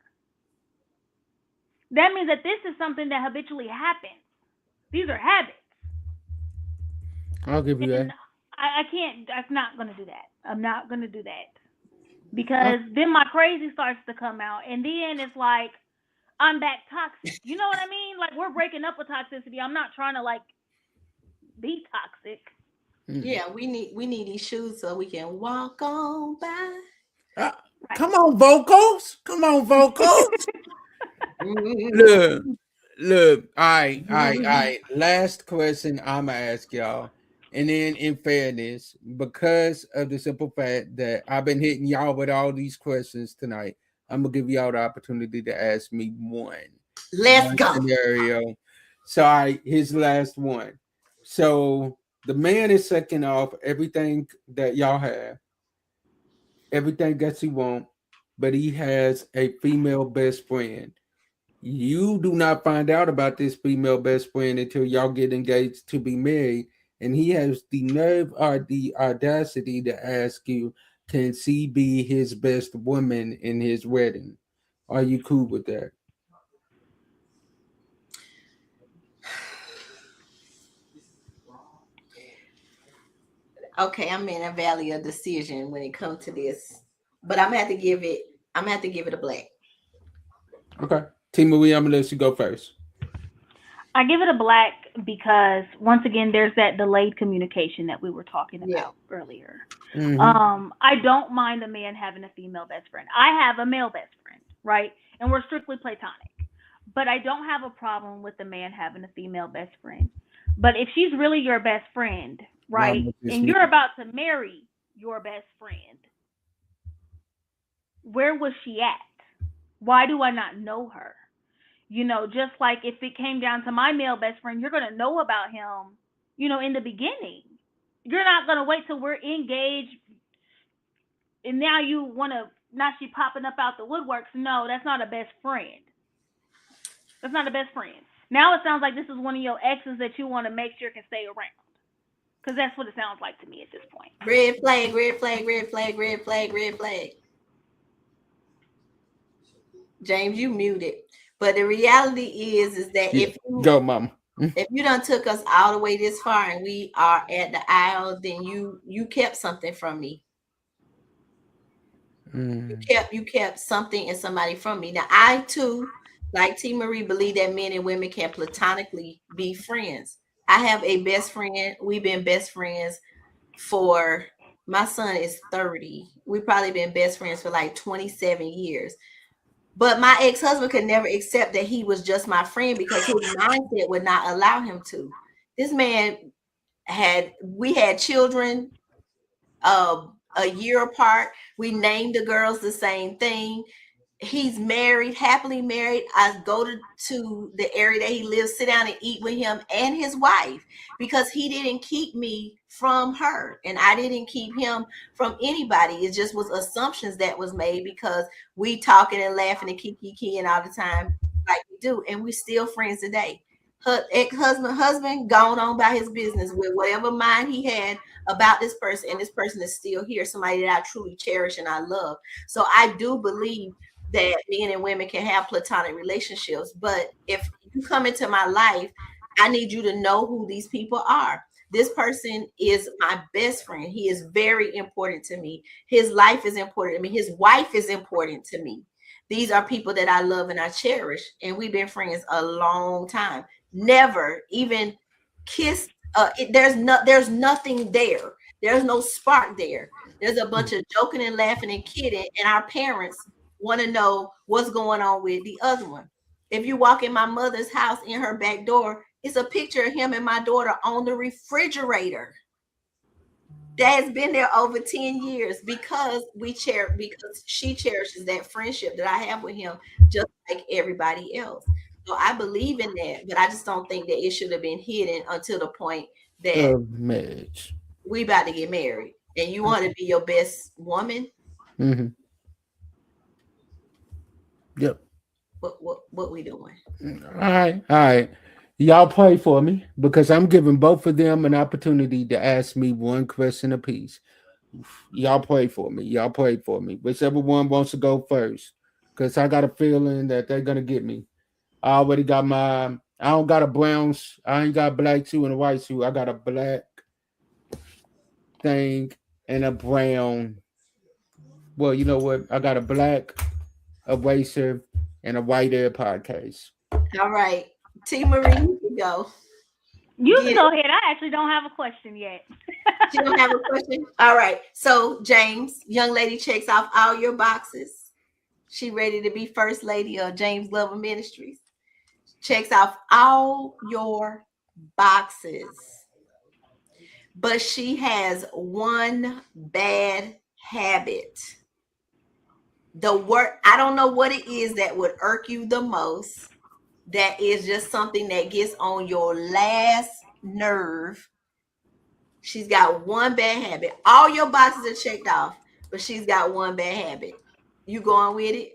That means that this is something that habitually happens. These are habits. I'll give you And that. I can't, I'm not going to do that. I'm not going to do that. Oh, Because then my crazy starts to come out. And then it's like, I'm back toxic. You know what I mean? Like, we're breaking up with toxicity. I'm not trying to, like, be toxic. Yeah, we need these shoes so we can walk on by. ah, Right. Come on, vocals. Come on, vocals. Look, look. All right. Last question I'm gonna ask y'all. And then in fairness, because of the simple fact that I've been hitting y'all with all these questions tonight, I'm gonna give y'all the opportunity to ask me Let's one go. scenario. So his last one. So the man is sucking off everything that y'all have, everything that he want, but he has a female best friend. You do not find out about this female best friend until y'all get engaged to be married, and he has the nerve or the audacity to ask you, can she be his best woman in his wedding? Are you cool with that? Okay, I'm in a valley of decision when it comes to this, but I'm gonna have to give it. I'm gonna have to give it a black. Okay. Temarie, I'm gonna let you go first. I give it a black because once again, there's that delayed communication that we were talking Yeah. about earlier. Mm-hmm. I don't mind a man having a female best friend. I have a male best friend, right? And we're strictly platonic. But I don't have a problem with a man having a female best friend. But if she's really your best friend, Now right, I'm just and you're about to marry your best friend, where was she at? Why do I not know her? Just like if it came down to my male best friend, you're going to know about him, in the beginning. You're not going to wait till we're engaged and now you want to, now she popping up out the woodworks. No, that's not a best friend. That's not a best friend. Now it sounds like this is one of your exes that you want to make sure can stay around. Because that's what it sounds like to me at this point. Red flag, red flag, red flag, red flag, red flag. James, you muted. But the reality is that yeah. Go, mama. if you done took us all the way this far and we are at the aisle, then you kept something from me. You kept something and somebody from me. Now I too, like Temarie, believe that men and women can platonically be friends. I have a best friend. We've been best friends for, my son is 30. We've probably been best friends for like 27 years. But my ex-husband could never accept that he was just my friend because his mindset would not allow him to. This man we had children a year apart. We named the girls the same thing. He's married, happily married. I go to the area that he lives, sit down and eat with him and his wife because he didn't keep me from her and I didn't keep him from anybody. It just was assumptions that was made because we talking and laughing and kiki all the time like we do, and we still friends today. Her ex-husband gone on by his business with whatever mind he had about this person, and this person is still here, somebody that I truly cherish and I love. So I do believe that men and women can have platonic relationships. But if you come into my life, I need you to know who these people are. This person is my best friend. He is very important to me. His life is important to me. His wife is important to me. These are people that I love and I cherish. And we've been friends a long time. Never even kissed. There's nothing there. There's no spark there. There's a bunch of joking and laughing and kidding. And our parents want to know what's going on with the other one. If you walk in my mother's house, in her back door, it's a picture of him and my daughter on the refrigerator. That has been there over 10 years because because she cherishes that friendship that I have with him, just like everybody else. So I believe in that, but I just don't think that it should have been hidden until the point that Marriage. we about to get married and you want to be your best woman. Mm-hmm. Yep. What we doing? All right. Y'all pray for me because I'm giving both of them an opportunity to ask me one question apiece. Y'all pray for me. Y'all pray for me. Whichever one wants to go first, because I got a feeling that they're gonna get me. I already got my. I don't got a brown. I ain't got a black suit and a white suit. I got a black thing and a brown. Well, you know what? I got a black eraser and a white AirPod case. All right, Temarie, you can go. You Get can it. go ahead. I actually don't have a question yet. She don't have a question. All right. So James, young lady checks off all your boxes. She ready to be first lady of James Glover Ministries. Checks off all your boxes. But she has one bad habit. The word, I don't know what it is that would irk you the most. That is just something that gets on your last nerve. She's got one bad habit. All your boxes are checked off, but she's got one bad habit. You going with it?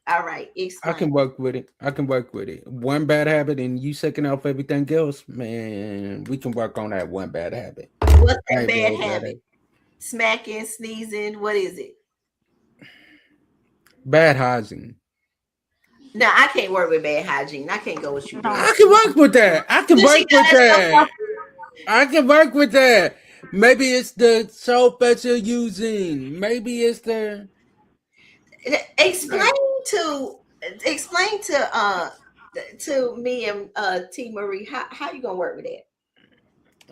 All right, I explain. can work with it. I can work with it. One bad habit and you second off everything else, man. We can work on that one bad habit. What's I that ain't bad worried about habit? it. Smacking, sneezing. What is it? Bad hygiene. No, I can't work with bad hygiene. I can't go with you, No. James. I can work with that. I can Does she work got with that stuff? that. I can work with that. Maybe it's the soap that you're using. Maybe it's the Explain like. to explain to me and T Marie how you gonna work with that?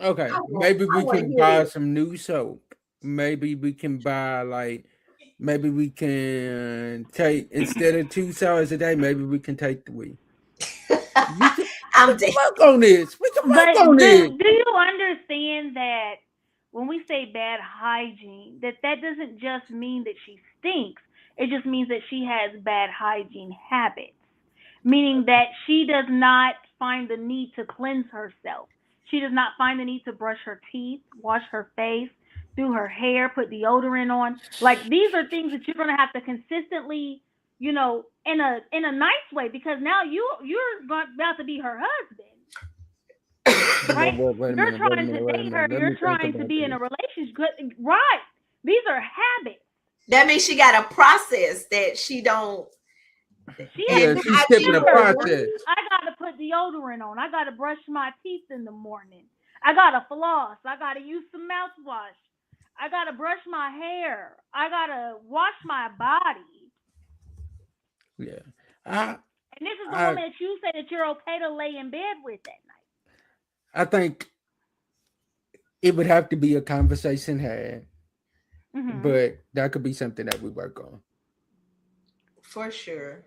Okay, maybe I we want to can hear buy this. some new soap. Maybe we can buy like. Maybe we can take instead of 2 showers a day. Maybe we can take 3. You can. We I'm can dead. work on this. We can But work on this. do you understand that when we say bad hygiene, that doesn't just mean that she stinks. It just means that she has bad hygiene habits, meaning that she does not find the need to cleanse herself. She does not find the need to brush her teeth, wash her face, do her hair, put deodorant on. Like these are things that you're gonna have to consistently, in a nice way, because now about to be her husband, Well, right? wait a You're minute. Wait a trying to minute. Wait a date her. minute. Let me You're think trying to about be in a this. relationship. Right. These are habits. That means she got a process that she don't. She has Yeah, And to she's I skipping T the remember, Marie, process. I got to put deodorant on. I got to brush my teeth in the morning. I got to floss. I got to use some mouthwash. I got to brush my hair. I got to wash my body. Yeah, I, And this is the I, woman that you say that you're okay to lay in bed with at night. I think it would have to be a conversation had, Mm-hmm. but that could be something that we work on. for sure.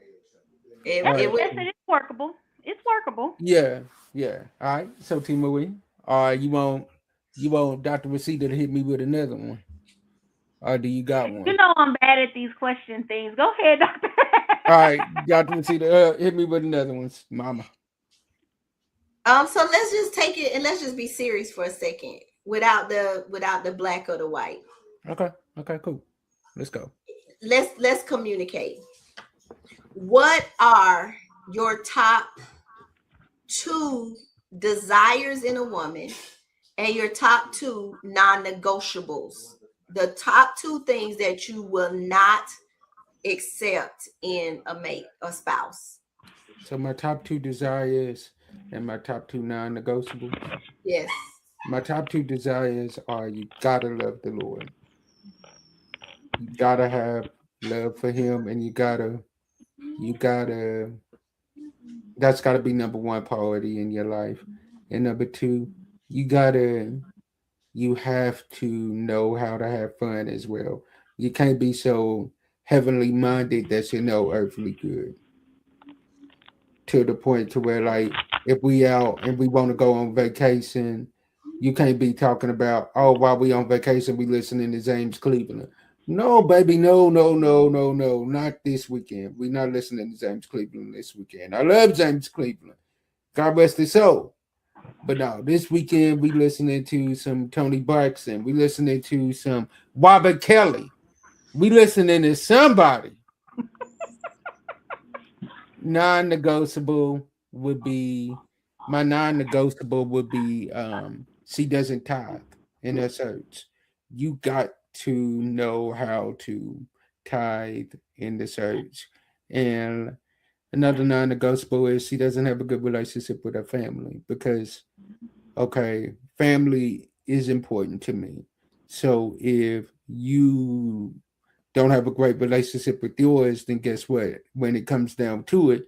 All It right. would. Yes, it is workable. It's workable. Yeah, yeah. All right. So, T. Marie, you want Dr. Rashida to hit me with another one, or do you got You one? know I'm bad at these question things. Go ahead, doctor. All right, Dr. Rashida, hit me with another one, Mama. So let's just take it and let's just be serious for a second without the black or the white. Okay. Okay. Cool. Let's go. Let's communicate. What are your top two desires in a woman and your top two non-negotiables? The top two things that you will not accept in a mate, a spouse. So my top 2 desires and my top 2 non-negotiables. Yes. My top 2 desires are you gotta love the Lord. You gotta have love for him and you gotta that's gotta be number one priority in your life. And number two, you gotta you have to know how to have fun as well. You can't be so heavenly minded that you know earthly good to the point to where like if we out and we want to go on vacation, you can't be talking about oh while we on vacation we listening to James Cleveland. No, baby, no, no, no, no, no, not this weekend. We're not listening to James Cleveland this weekend. I love James Cleveland. God rest his soul. But no, this weekend we listening to some Tony Braxton. We listening to some Robert Kelly. We listening to somebody. Non-negotiable would be my non-negotiable would be she doesn't tithe in her search. You got to know how to tithe in the search. And another non-negotiable is she doesn't have a good relationship with her family because okay, family is important to me. So if you don't have a great relationship with yours, then guess what? When it comes down to it,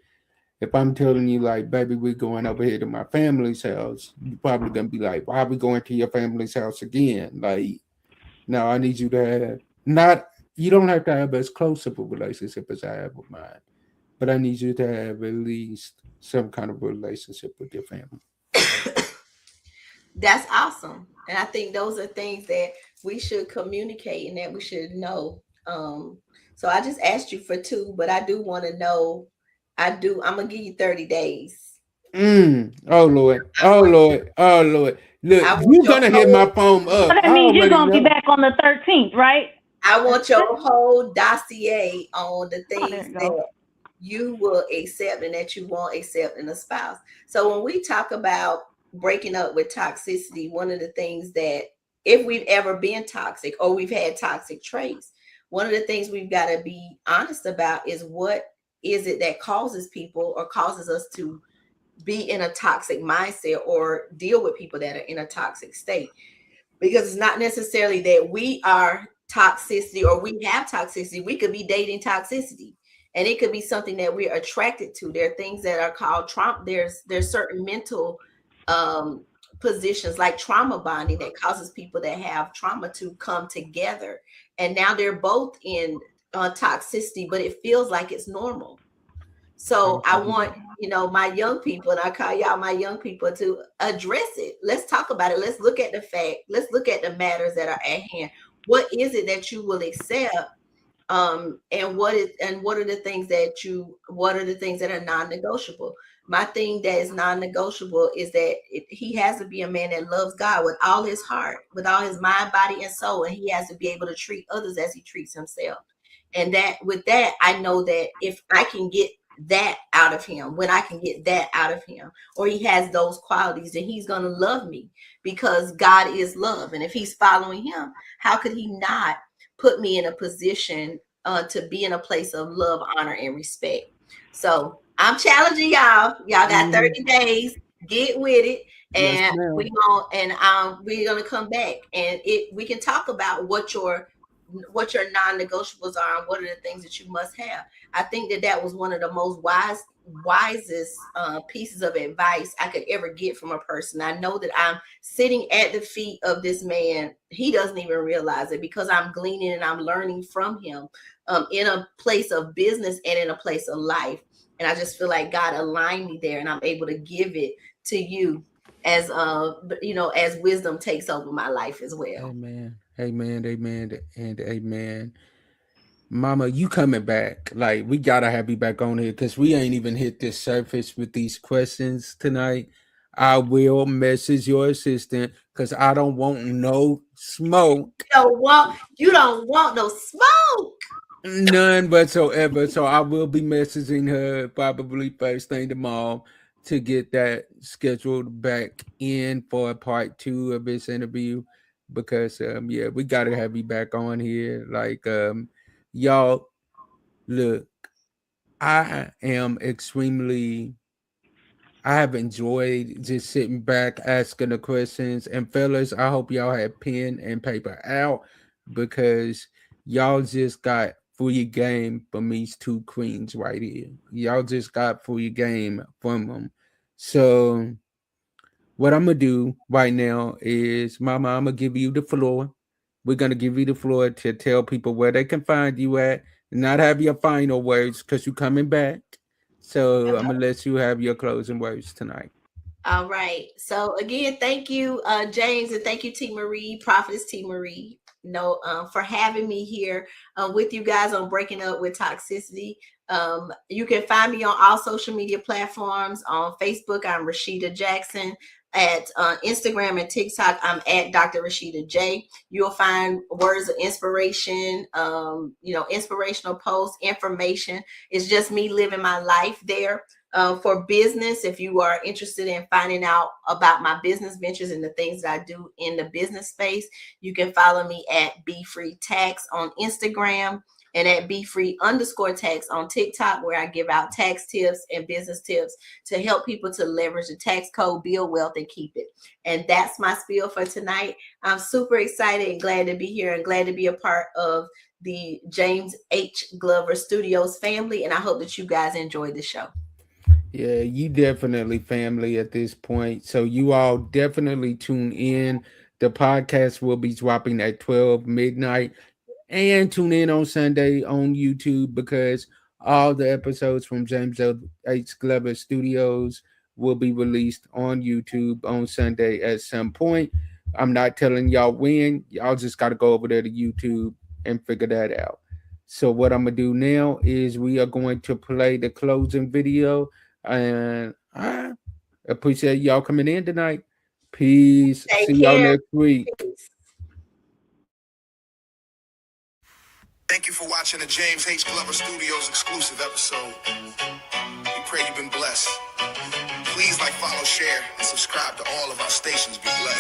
If I'm telling you, like, baby, we're going over here to my family's house, you're probably gonna be like, why are we going to your family's house again? Like, no, I need you to have not. You don't have to have as close of a relationship as I have with mine, but I need you to have at least some kind of relationship with your family. That's awesome. And I think those are things that we should communicate and that we should know. So I just asked you for two, but I do want to know. I'm gonna give you 30 days. Oh Lord. I Oh want Lord. Oh Lord. Look, I want you're your gonna hit my whole phone So up. that I means you're already gonna be know. back on the 13th, right? I want your whole dossier on the Oh, there things you go. that you will accept and that you won't accept in a spouse. So when we talk about breaking up with toxicity, one of the things that if we've ever been toxic or we've had toxic traits, one of the things we've got to be honest about is what is it that causes people or causes us to be in a toxic mindset or deal with people that are in a toxic state, because it's not necessarily that we are toxicity or we have toxicity. We could be dating toxicity, and it could be something that we're attracted to. There are things that are called trauma. There's certain mental um positions like trauma bonding that causes people that have trauma to come together, and now they're both in toxicity, but it feels like it's normal. So I want, my young people, and I call y'all my young people, to address it. Let's talk about it. Let's look at the fact. Let's look at the matters that are at hand. What is it that you will accept? And what are the things that are non-negotiable? My thing that is non-negotiable is that he has to be a man that loves God with all his heart, with all his mind, body, and soul, and he has to be able to treat others as he treats himself. And that with that, I know that if I can get that out of him, when I can get that out of him, or he has those qualities, then he's going to love me, because God is love. And if he's following him, how could he not put me in a position to be in a place of love, honor, and respect? So I'm challenging y'all. Y'all got 30 days. Get with it. Yes, And ma'am. we're gonna come back, and we can talk about what your non-negotiables are and what are the things that you must have. I think that was one of the most wisest pieces of advice I could ever get from a person. I know that I'm sitting at the feet of this man. He doesn't even realize it, because I'm gleaning and I'm learning from him, in a place of business and in a place of life. And I just feel like God aligned me there, and I'm able to give it to you as as wisdom takes over my life as well. Amen. Amen. Amen. And amen. Mama, you coming back. Like, we gotta have you back on here because we ain't even hit the surface with these questions tonight. I will message your assistant because I don't want no smoke. You don't want no smoke. None whatsoever. So I will be messaging her probably first thing tomorrow to get that scheduled back in for a part two of this interview. Because yeah, we gotta have you back on here. Like y'all, look, I am extremely I have enjoyed just sitting back asking the questions. And fellas, I hope y'all have pen and paper out because y'all just got free game from these two queens right here. Y'all just got free game from them. So what I'm gonna do right now is, Mama, I'm gonna give you the floor. We're gonna give you the floor to tell people where they can find you at, and not have your final words because you're coming back. So I'm gonna let you have your closing words tonight. All right. So again, thank you, James, and thank you, Temarie, Prophetess Temarie, for having me here with you guys on Breaking Up with Toxicity. You can find me on all social media platforms. On Facebook, I'm Rasheda Jackson. At Instagram and TikTok, I'm at Dr. Rasheda J. You'll find words of inspiration, inspirational posts, information. It's just me living my life there. For business, if you are interested in finding out about my business ventures and the things that I do in the business space, you can follow me at Be Free Tax on Instagram and at Be Free_tax on TikTok, where I give out tax tips and business tips to help people to leverage the tax code, build wealth, and keep it. And that's my spiel for tonight. I'm super excited and glad to be here and glad to be a part of the James H. Glover Studios family. And I hope that you guys enjoyed the show. Yeah, you definitely family at this point. So you all definitely tune in. The podcast will be dropping at 12 midnight. And tune in on Sunday on YouTube because all the episodes from James H. Glover Studios will be released on YouTube on Sunday at some point. I'm not telling y'all when. Y'all just got to go over there to YouTube and figure that out. So what I'm gonna do now is we are going to play the closing video, and I appreciate y'all coming in tonight. Peace. Take See y'all care. next week. Peace. Thank you for watching the James H. Glover Studios exclusive episode. We pray you've been blessed. Please like, follow, share, and subscribe to all of our stations. Be blessed.